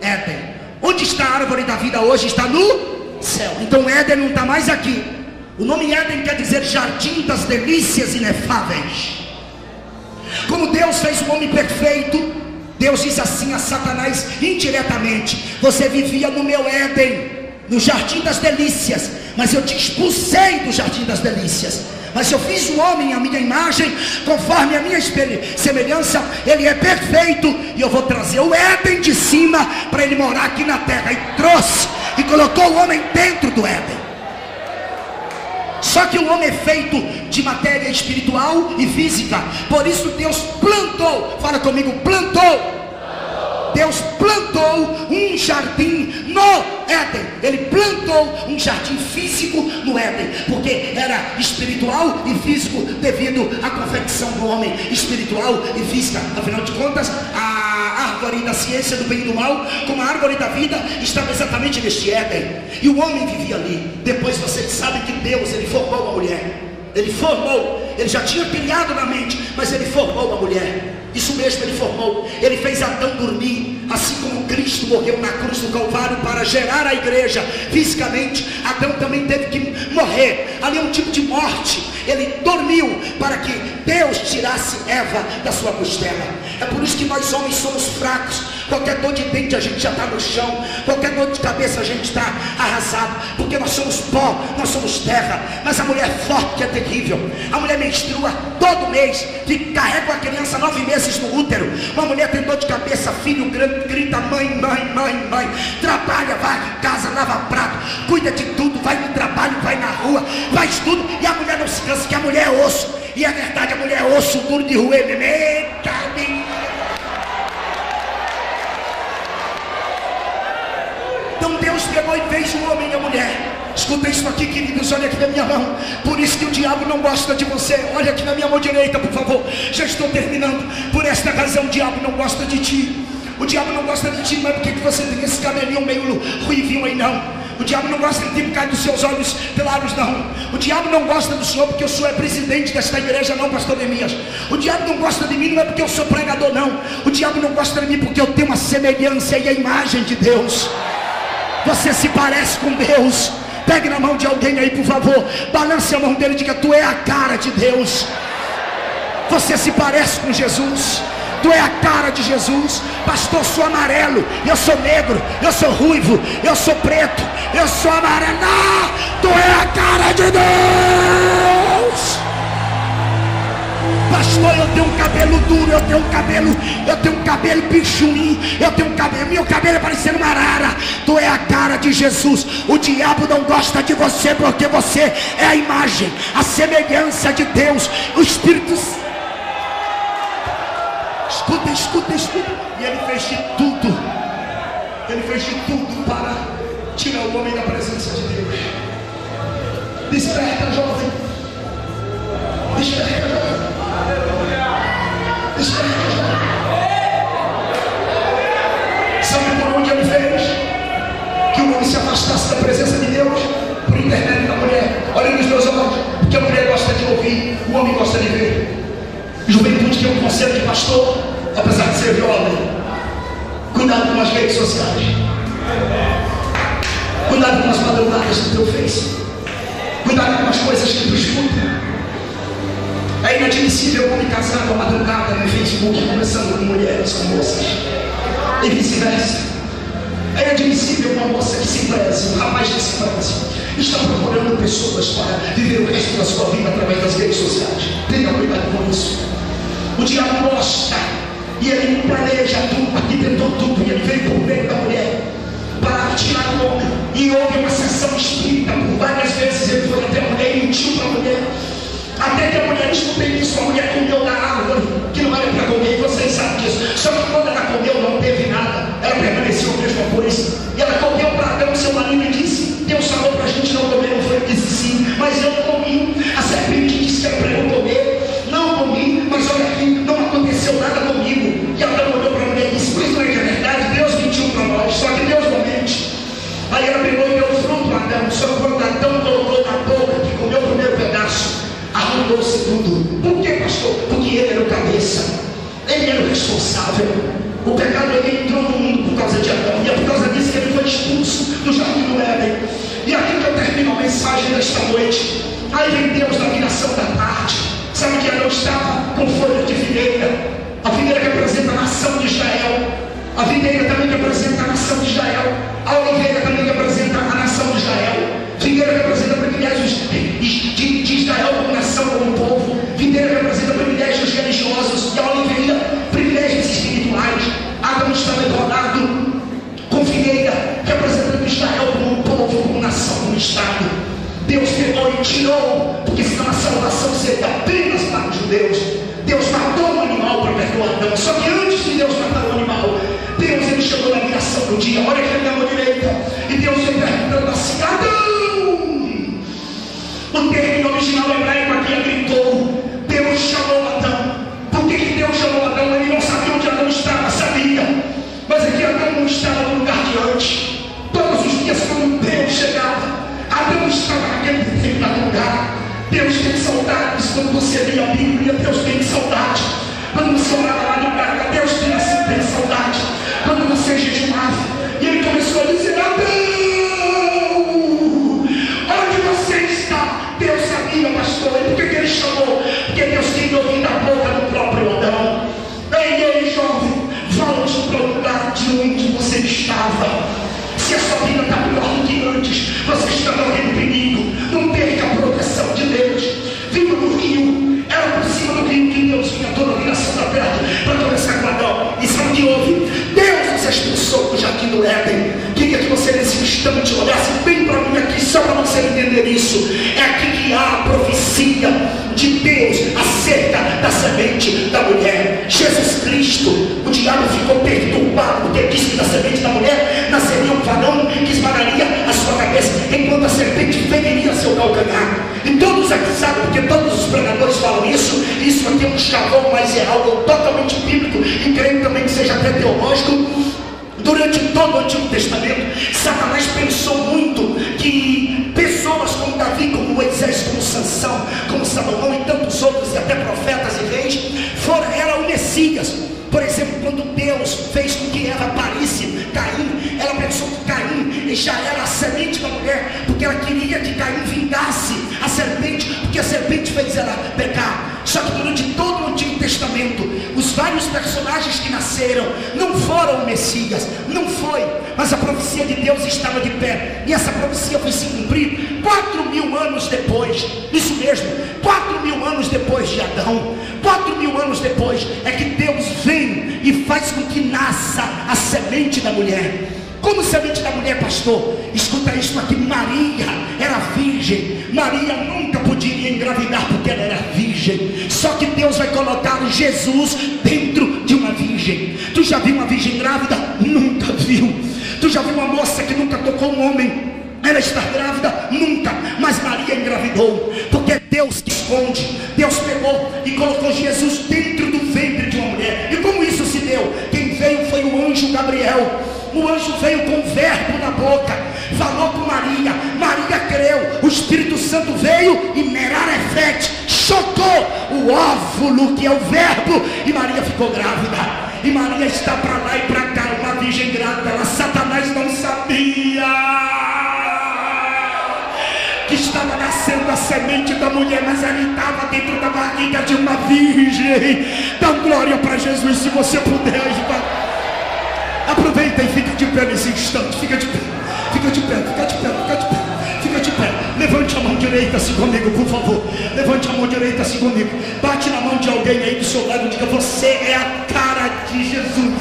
Éden. Onde está a árvore da vida hoje? Está no céu. Então Éden não está mais aqui. O nome Éden quer dizer jardim das delícias inefáveis. Como Deus fez o homem perfeito, Deus diz assim a Satanás indiretamente: você vivia no meu Éden, no jardim das delícias, mas eu te expulsei do jardim das delícias. Mas eu fiz o homem à minha imagem, conforme a minha semelhança. Ele é perfeito, e eu vou trazer o Éden de cima para ele morar aqui na terra. E trouxe, e colocou o homem dentro do Éden. Só que o homem é feito de matéria espiritual e física. Por isso Deus plantou, fala comigo, plantou. Deus plantou um jardim no Éden. Ele plantou um jardim físico no Éden, porque era espiritual e físico devido à confecção do homem, espiritual e física. Afinal de contas, a árvore da ciência do bem e do mal, como a árvore da vida, estava exatamente neste Éden. E o homem vivia ali. Depois vocês sabem que Deus, ele formou a mulher. Ele formou, ele já tinha criado na mente, mas ele formou a mulher. Isso mesmo, ele formou. Ele fez Adão dormir, assim como Cristo morreu na cruz do Calvário para gerar a igreja fisicamente. Adão também teve que morrer. Ali é um tipo de morte. Ele dormiu para que Deus tirasse Eva da sua costela. É por isso que nós homens somos fracos. Qualquer dor de dente a gente já está no chão. Qualquer dor de cabeça a gente está arrasado, porque nós somos pó, nós somos terra. Mas a mulher forte que é terrível. A mulher menstrua todo mês, que carrega a criança 9 meses no útero. Uma mulher tem dor de cabeça, filho grita mãe, mãe, mãe, mãe. Trabalha, vai em casa, lava prato, cuida de tudo, vai no trabalho, vai na rua, faz tudo. E a mulher não se cansa, que a mulher é osso. E é verdade, a mulher é osso duro de roer mesmo. Eita, então Deus pegou e fez o homem e a mulher. Escuta isso aqui, queridos, olha aqui na minha mão. Por isso que o diabo não gosta de você. Olha aqui na minha mão direita, por favor. Já estou terminando. Por esta razão o diabo não gosta de ti. O diabo não gosta de ti, não é porque você tem esse cabelinho meio ruivinho aí, não. O diabo não gosta de ti por causa dos seus olhos claros, não. O diabo não gosta do senhor porque o senhor é presidente desta igreja, não, pastor Neemias. O diabo não gosta de mim, não é porque eu sou pregador, não. O diabo não gosta de mim porque eu tenho uma semelhança e a imagem de Deus. Você se parece com Deus. Pegue na mão de alguém aí, por favor. Balance a mão dele e diga: tu é a cara de Deus. Você se parece com Jesus. Tu é a cara de Jesus. Pastor, sou amarelo, eu sou negro, eu sou ruivo, eu sou preto, eu sou amarelo. Não, tu é a cara de Deus. Pastor, eu tenho um cabelo duro, eu tenho um cabelo pichuim, eu tenho um cabelo, meu cabelo é parecendo uma arara. Tu é a cara de Jesus. O diabo não gosta de você porque você é a imagem, a semelhança de Deus. O Espírito Santo, escuta. E ele fez de tudo. Ele fez de tudo para tirar o homem da presença de Deus. Desperta, jovem. Desperta, jovem. Sabe por onde ele fez que o homem se afastasse da presença de Deus? Por intermédio da mulher. Olha nos meus olhos, porque a mulher gosta de ouvir, o homem gosta de ver. Juventude tem um conselho de pastor, apesar de ser jovem: cuidado com as redes sociais, cuidado com as madrugadas do teu Face, cuidado com as coisas que tu escuta. É inadmissível um homem casado à madrugada no Facebook conversando com mulheres, com moças, e vice-versa. É inadmissível uma moça que se preze, um rapaz que se preze, está procurando pessoas para viver o resto da sua vida através das redes sociais. Tenha cuidado com isso. O diabo gosta, e ele planeja tudo, arquitetou tudo, e ele veio por meio da mulher para tirar o homem. E houve uma sessão espírita, por várias vezes ele foi até a mulher e mentiu para a mulher. Até que a mulher, escutei isso, a mulher comeu da árvore que não era para comer, e vocês sabem disso. Só que quando ela comeu não teve nada, ela permaneceu mesmo por isso. E ela comeu para Adão, seu marido, e disse: Deus falou para a gente não comer, não foi? Ele disse sim, mas eu comi. A serpente disse que era para eu comer, não comi, mas olha aqui, não aconteceu nada comigo. E Adão olhou para a mulher e disse: mas não é verdade, Deus mentiu para nós, só que Deus não mente. Aí ela pegou e deu o fruto a Adão, mensagem desta noite. Aí vem Deus na viração da tarde. Sabe que Arão estava com folha de videira. A videira que representa a nação de Israel. A videira também que representa a nação de Israel. A oliveira também que representa a nação de Israel. Videira representa privilégios de Israel como nação, como povo. Videira representa privilégios religiosos. E a oliveira, privilégios espirituais. Adão estava enrolado com videira, representando Israel como povo, como nação, como Estado. Deus pegou e tirou, porque senão a salvação seria apenas para os judeus. Deus matou um animal para perdoar Adão. Só que antes de Deus matar o animal, Deus ele chegou na miração do dia. Olha aqui a minha mão direita. E Deus veio perguntando assim: Adão! O termo original hebraico aqui é gritou. Deus chamou Adão. Por que Deus chamou Adão? Ele não sabia onde Adão estava, sabia. Mas aqui Adão não estava no lugar de antes. Todos os dias quando Deus chegava, Adão estava naquele determinado lugar. Deus tem saudades quando você lê a Bíblia. Deus tem saudade quando você orava lá no lugar. Deus tem saudade quando você jejuava. E ele começou a dizer: Adão, onde você está? Deus sabia, pastor. E por que ele chamou? Porque Deus tinha ouvido a boca do próprio Adão. Ei, jovem, volte para o lugar de onde você estava. Se a sua vida está pior do que antes, você está morrendo perigo. Não perca a proteção de Deus. Viva no rio. Era por cima do rio que Deus vinha toda a viração da terra para começar com Adão. E sabe o que houve? Deus nos expulsou do jardim do Éden. Queria que você nesse instante olhasse bem para mim aqui, só para você entender isso. É aqui que há a profecia de Deus acerca da semente da mulher. Jesus Cristo, o diabo ficou perturbado porque disse que da semente da mulher nasceria um varão que esmagaria a sua cabeça, enquanto a serpente feriria seu calcanhar. E todos aqui sabem, porque todos os pregadores falam isso. Isso aqui é um chavão, mas é algo totalmente bíblico, e creio também que seja até teológico. Durante todo o Antigo Testamento, Satanás pensou muito que pessoas como Davi, como Moisés, como Sansão, como Salomão e tantos outros, e até profetas e reis, eram o Messias. Por exemplo, quando Deus fez com que Eva parisse Caim, ela pensou que Caim já era a semente da mulher, porque ela queria que Caim vingasse a serpente, porque a serpente fez ela pecar. Só que durante todo o Antigo Testamento, os vários personagens que nasceram não foram o Messias, não foi, mas a profecia de Deus estava de pé, e essa profecia foi se cumprir 4.000 anos depois. Isso mesmo, 4.000 anos depois de Adão, 4.000 anos depois é que Deus vem e faz com que nasça a semente da mulher. Como semente da mulher, pastor? Escuta isso aqui: Maria era virgem. Maria nunca poderia engravidar porque ela era virgem. Só que Deus vai colocar Jesus dentro de uma virgem. Tu já viu uma virgem grávida? Nunca viu. Tu já viu uma moça que nunca tocou um homem? Ela está grávida? Nunca. Mas Maria engravidou, porque é Deus que esconde. Deus pegou e colocou Jesus dentro do ventre de uma mulher. E como isso se deu? Quem veio foi o anjo Gabriel. O anjo veio com o verbo na boca, falou com Maria. Maria creu, o Espírito Santo veio e Merarefete chocou o óvulo, que é o verbo, e Maria ficou grávida. E Maria está para lá e para cá, uma virgem grávida. Satanás não sabia que estava nascendo a semente da mulher, mas ela estava dentro da barriga de uma virgem. Dá glória para Jesus se você puder. Aproveita e fica de pé nesse instante. Fica de pé, fica de pé, fica de pé, fica de pé, fica de pé. Levante a mão direita assim comigo, por favor. Levante a mão direita assim comigo. Bate na mão de alguém aí do seu lado e diga: você é a cara de Jesus.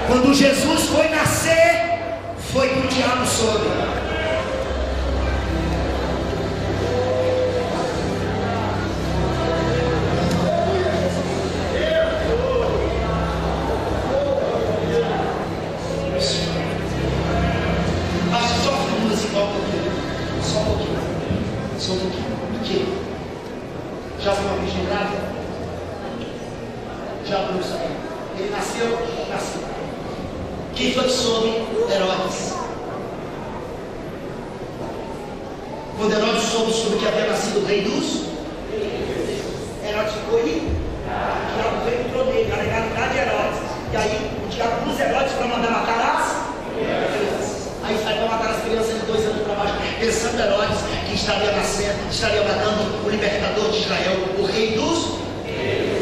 Quando Jesus foi nascer, foi que o diabo soube. Só perguntas igual um pouquinho. Só um pouquinho. Só um pouquinho. O quê? Já foi uma virgem grávida? Já não sabia. Ele nasceu? Nasceu. Quem foi que soube? Herodes. Quando Herodes soube que havia nascido o rei dos, Herodes ficou aí. O diabo veio entrou nele, a legalidade de Herodes. E aí o diabo usa Herodes para mandar matar as crianças. Aí sai para matar as crianças de 2 anos para baixo, pensando Herodes que estaria nascendo, estaria matando o libertador de Israel, o rei dos.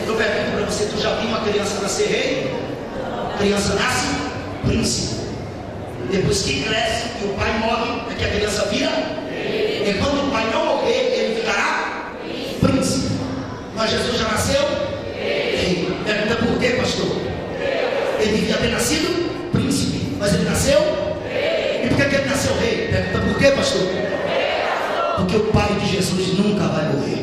Eu pergunto para você, tu já viu uma criança nascer rei? Criança nasce príncipe. Depois que cresce e o pai morre, é que a criança vira. E quando o pai não morrer, ele ficará príncipe. Mas Jesus já nasceu rei. Pergunta por quê, pastor? Ele devia ter nascido príncipe, mas ele nasceu rei. E por que ele nasceu rei? Pergunta por quê, pastor? Porque o pai de Jesus nunca vai morrer.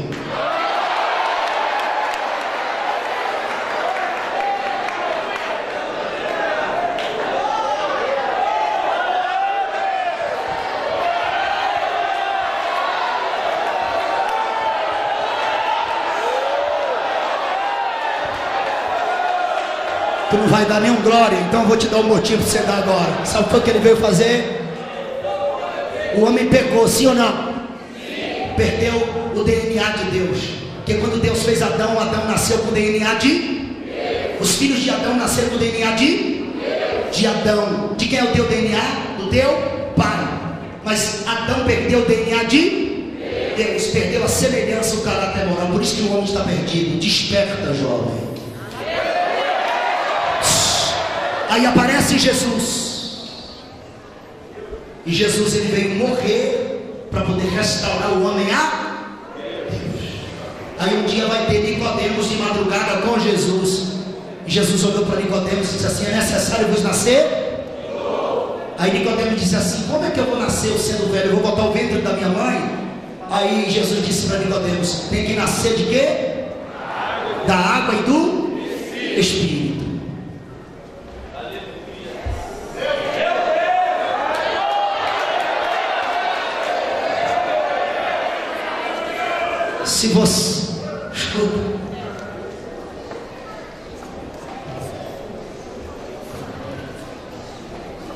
Tu não vai dar nenhum glória, então eu vou te dar um motivo para você dar agora. Sabe o que ele veio fazer? O homem pecou, sim ou não? Sim. Perdeu o DNA de Deus. Porque quando Deus fez Adão, Adão nasceu com o DNA de Deus. Os filhos de Adão nasceram com o DNA de Adão. De quem é o teu DNA? Do teu pai. Mas Adão perdeu o DNA de Deus. Perdeu a semelhança, o caráter moral. Por isso que o homem está perdido. Desperta, jovem. Aí aparece Jesus. E Jesus ele veio morrer para poder restaurar o homem a Deus. Aí um dia vai ter Nicodemos de madrugada com Jesus. E Jesus olhou para Nicodemos e disse assim: é necessário vos nascer? Aí Nicodemos disse assim: como é que eu vou nascer eu sendo velho? Eu vou botar o ventre da minha mãe? Aí Jesus disse para Nicodemos: tem que nascer de quê? Da água e do Espírito. Se você escuta,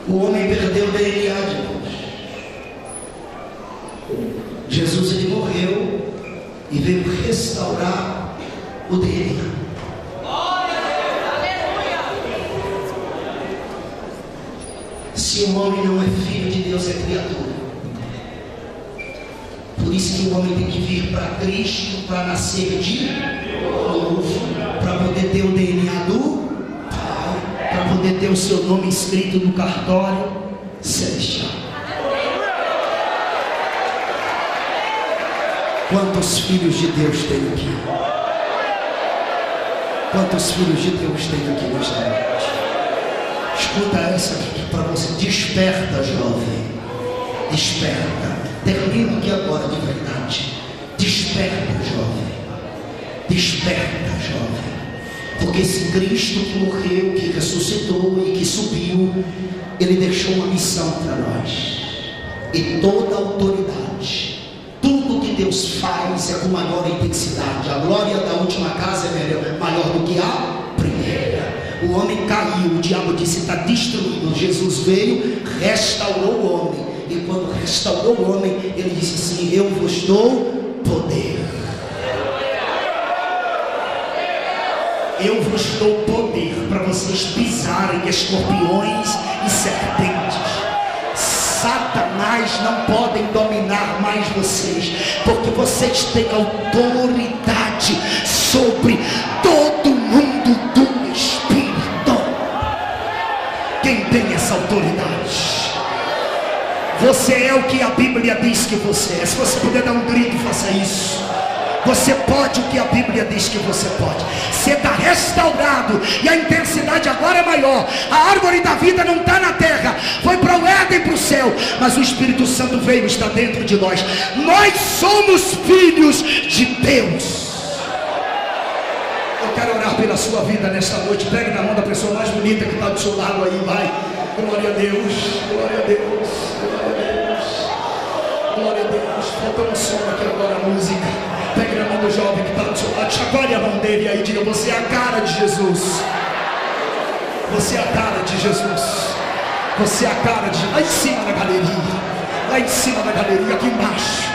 o homem perdeu o DNA de Deus. Jesus ele morreu e veio restaurar o DNA. Se o homem não é filho de Deus, é criatura. Por isso que o homem tem que vir para Cristo, para nascer de novo, para poder ter o DNA do Pai, para poder ter o seu nome escrito no cartório celestial. Quantos filhos de Deus tem aqui? Quantos filhos de Deus tem aqui nesta noite? Escuta essa aqui para você. Desperta, jovem. Desperta. Termino aqui agora de verdade. Desperta, jovem. Desperta, jovem. Porque esse Cristo que morreu, que ressuscitou e que subiu, ele deixou uma missão para nós. E toda autoridade, tudo que Deus faz é com maior intensidade. A glória da última casa é maior do que a primeira. O homem caiu, o diabo disse: está destruído. Jesus veio, restaurou o homem. E quando restaurou o homem, ele disse assim: eu vos dou poder. Eu vos dou poder para vocês pisarem escorpiões e serpentes. Satanás não podem dominar mais vocês, porque vocês têm autoridade sobre todo mundo do Espírito. Quem tem essa autoridade? Você é o que a Bíblia diz que você é. Se você puder dar um grito, faça isso. Você pode o que a Bíblia diz que você pode. Você está restaurado. E a intensidade agora é maior. A árvore da vida não está na terra, foi para o Éden, para o céu. Mas o Espírito Santo veio e está dentro de nós. Nós somos filhos de Deus. Eu quero orar pela sua vida nesta noite. Pegue na mão da pessoa mais bonita que está do seu lado aí. Vai. Glória a Deus. Glória a Deus. Glória a Deus. Falta um som aqui agora, a música. Pegue na mão do jovem que está do seu lado. Chacoalhe a mão dele aí. Diga: você é a cara de Jesus. Você é a cara de Jesus. Você é a cara de Jesus. Lá em cima da galeria. Lá em cima da galeria. Aqui embaixo.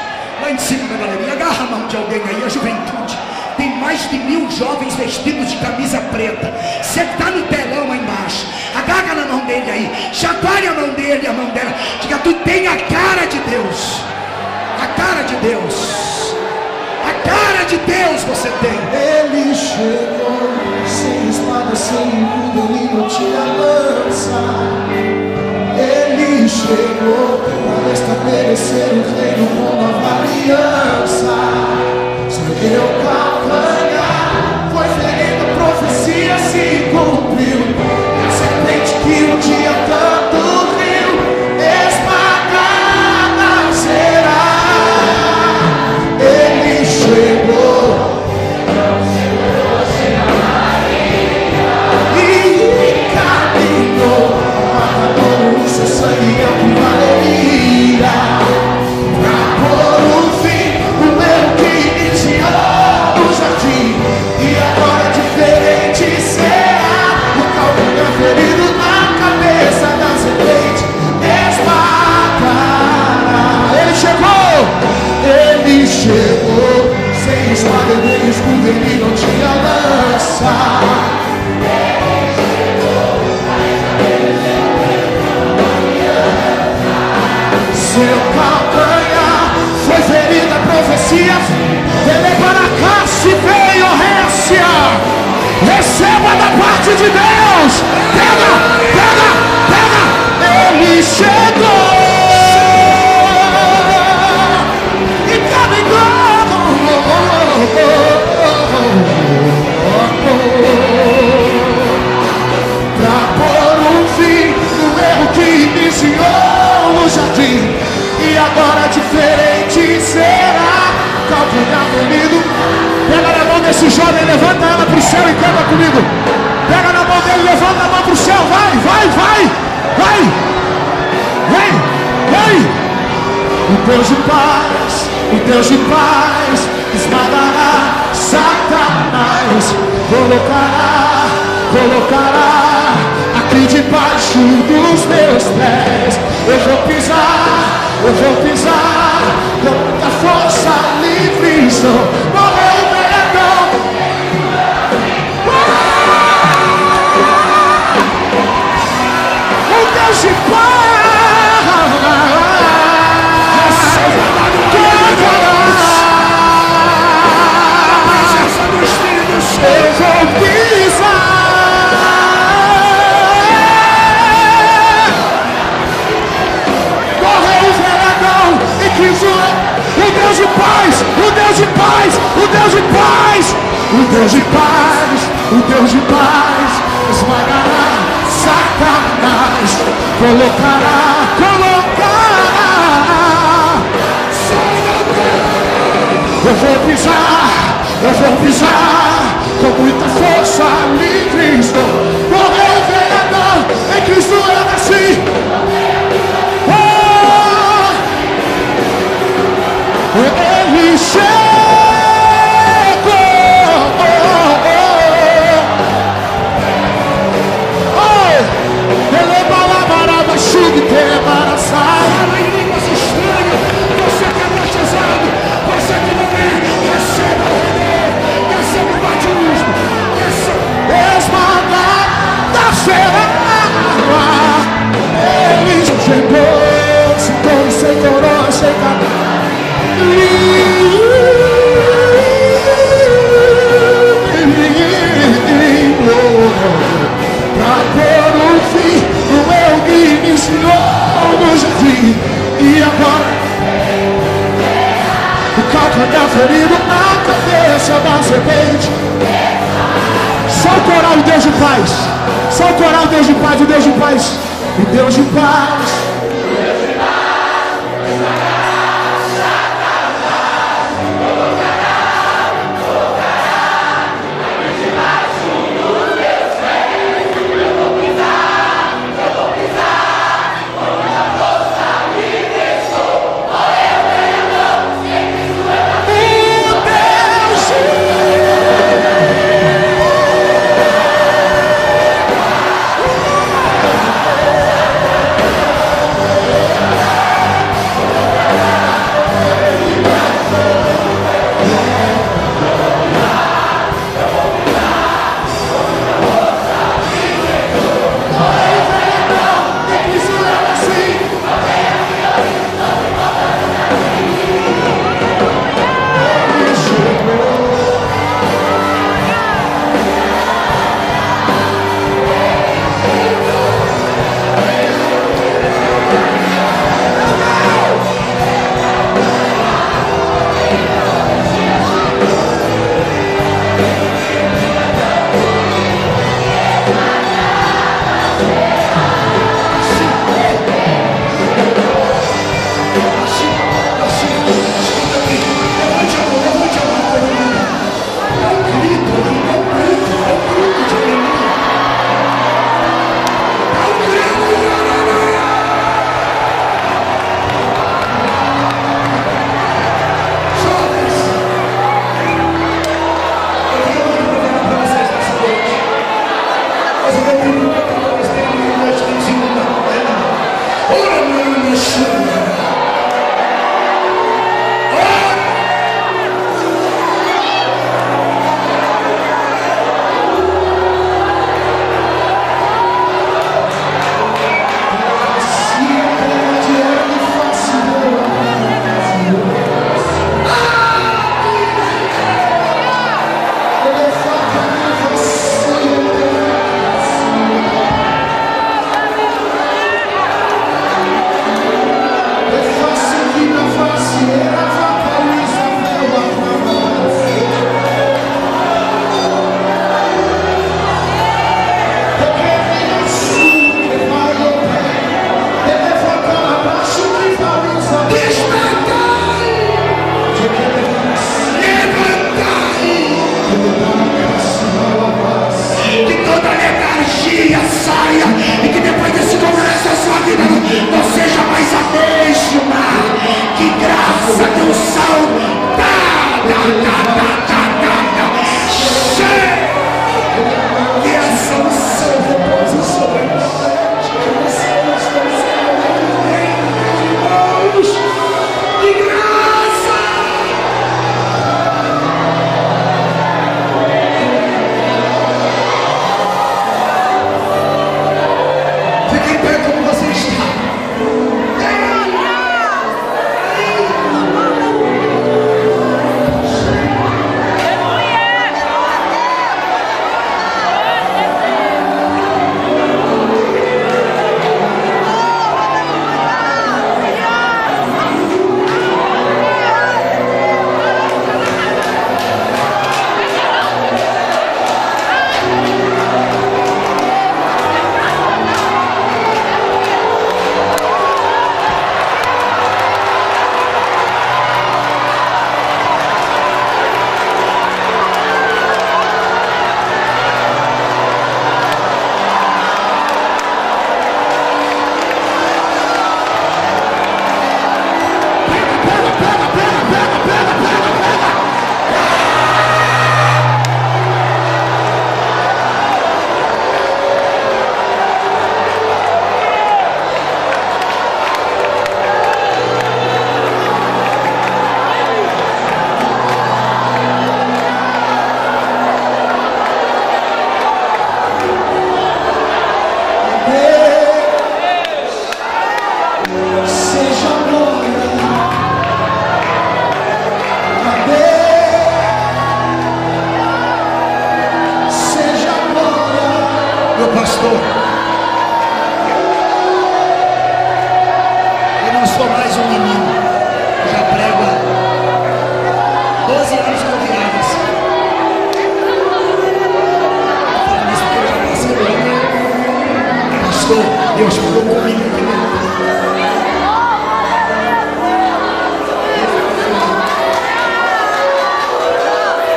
lá em cima da galeria, agarra a mão de alguém aí, a juventude. Tem mais de 1000 jovens vestidos de camisa preta. Você está no telão aí embaixo, agarra na mão dele aí, chacoalhe a mão dele, a mão dela. Diga, tu tem a cara de Deus. A cara de Deus. A cara de Deus você tem. Ele chegou, sem espada, sem escudo, ele não tinha lança. Ele chegou para estabelecer o reino com nova aliança. Seu calcanhar foi ferido, a profecia se cumpriu. A serpente que um dia tanto riu, esmagada será. Ele chegou e caminhou, matador, o seu sangue é o que valeria pra pôr o fim no erro que iniciou no jardim. E agora diferente será o calcanhar ferido na cabeça da serpente, esmagará. Ele chegou, sem espada nem escudo, ele não tinha lança. Seu calcanhar foi ferida, a profecia. Ele para cá se veio récia. Receba da parte de Deus. Pega, pega, pega. Ele chegou e caminhou pra pôr um fim no erro que iniciou no jardim. E agora diferente será. Calcanhar ferido. Pega na mão desse jovem, levanta ela pro céu e canta comigo. Pega na mão dele, levanta a mão pro céu. Vai, vai, vai, vai. Vem, vem. O Deus de paz, o Deus de paz esmagará Satanás. Colocará aqui debaixo dos meus pés. Eu vou pisar com muita força, livre estou. Morreu o perdão. O Deus de paz eu vou pisar. Morreu o veladão e Cristo é o Deus de paz, o Deus de paz, o Deus de paz, o Deus de paz, o Deus de paz esmagará Satanás. Colocará eu vou pisar com muita força em Cristo. Morreu o velador, em Cristo eu nasci. Ele chegou. Ele balabaraba, chugue, embaraçado. Fala em línguas estranhas. Você que é batizado, você que não é, receba o poder, receba o batismo, receba. Esmagada será. Ele chegou, se põe sem coroa, sem cabelo. Pra pôr um fim no eu que iniciou no jardim. E agora o calcanhar ferido na cabeça da serpente. Só o coral, o Deus de paz. Só o coral, o Deus de paz, o Deus de paz. O Deus de paz.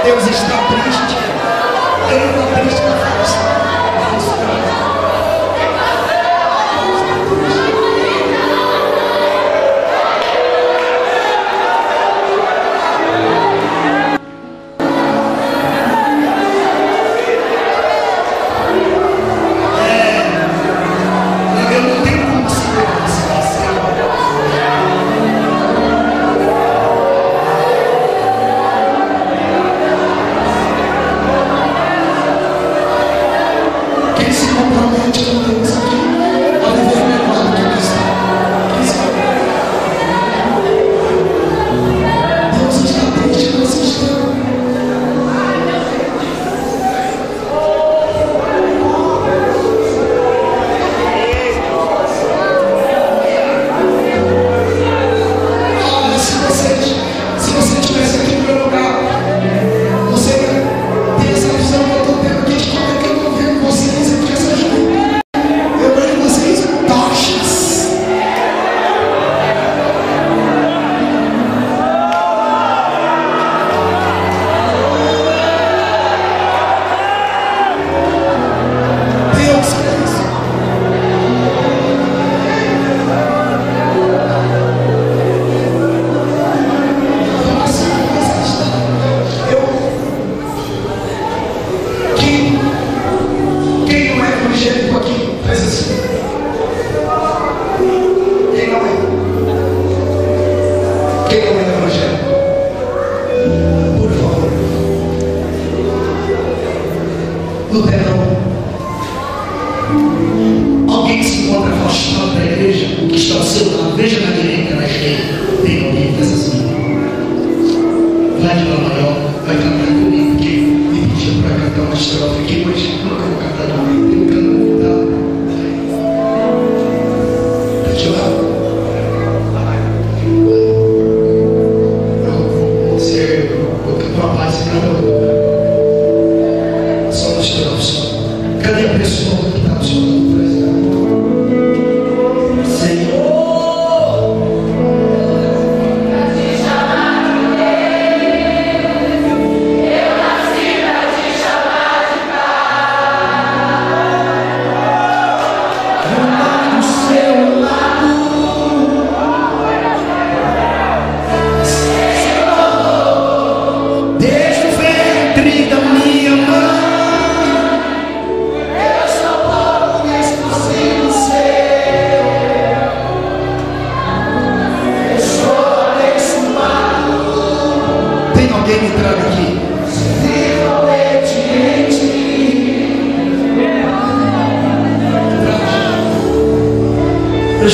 Deus está triste. Ele está triste com a força.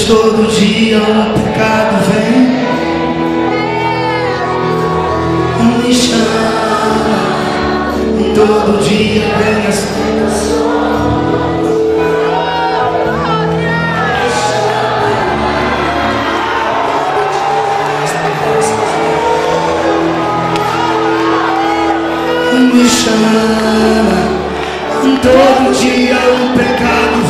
Todo dia o pecado vem, me chama, todo dia vem as me chama, todo dia o pecado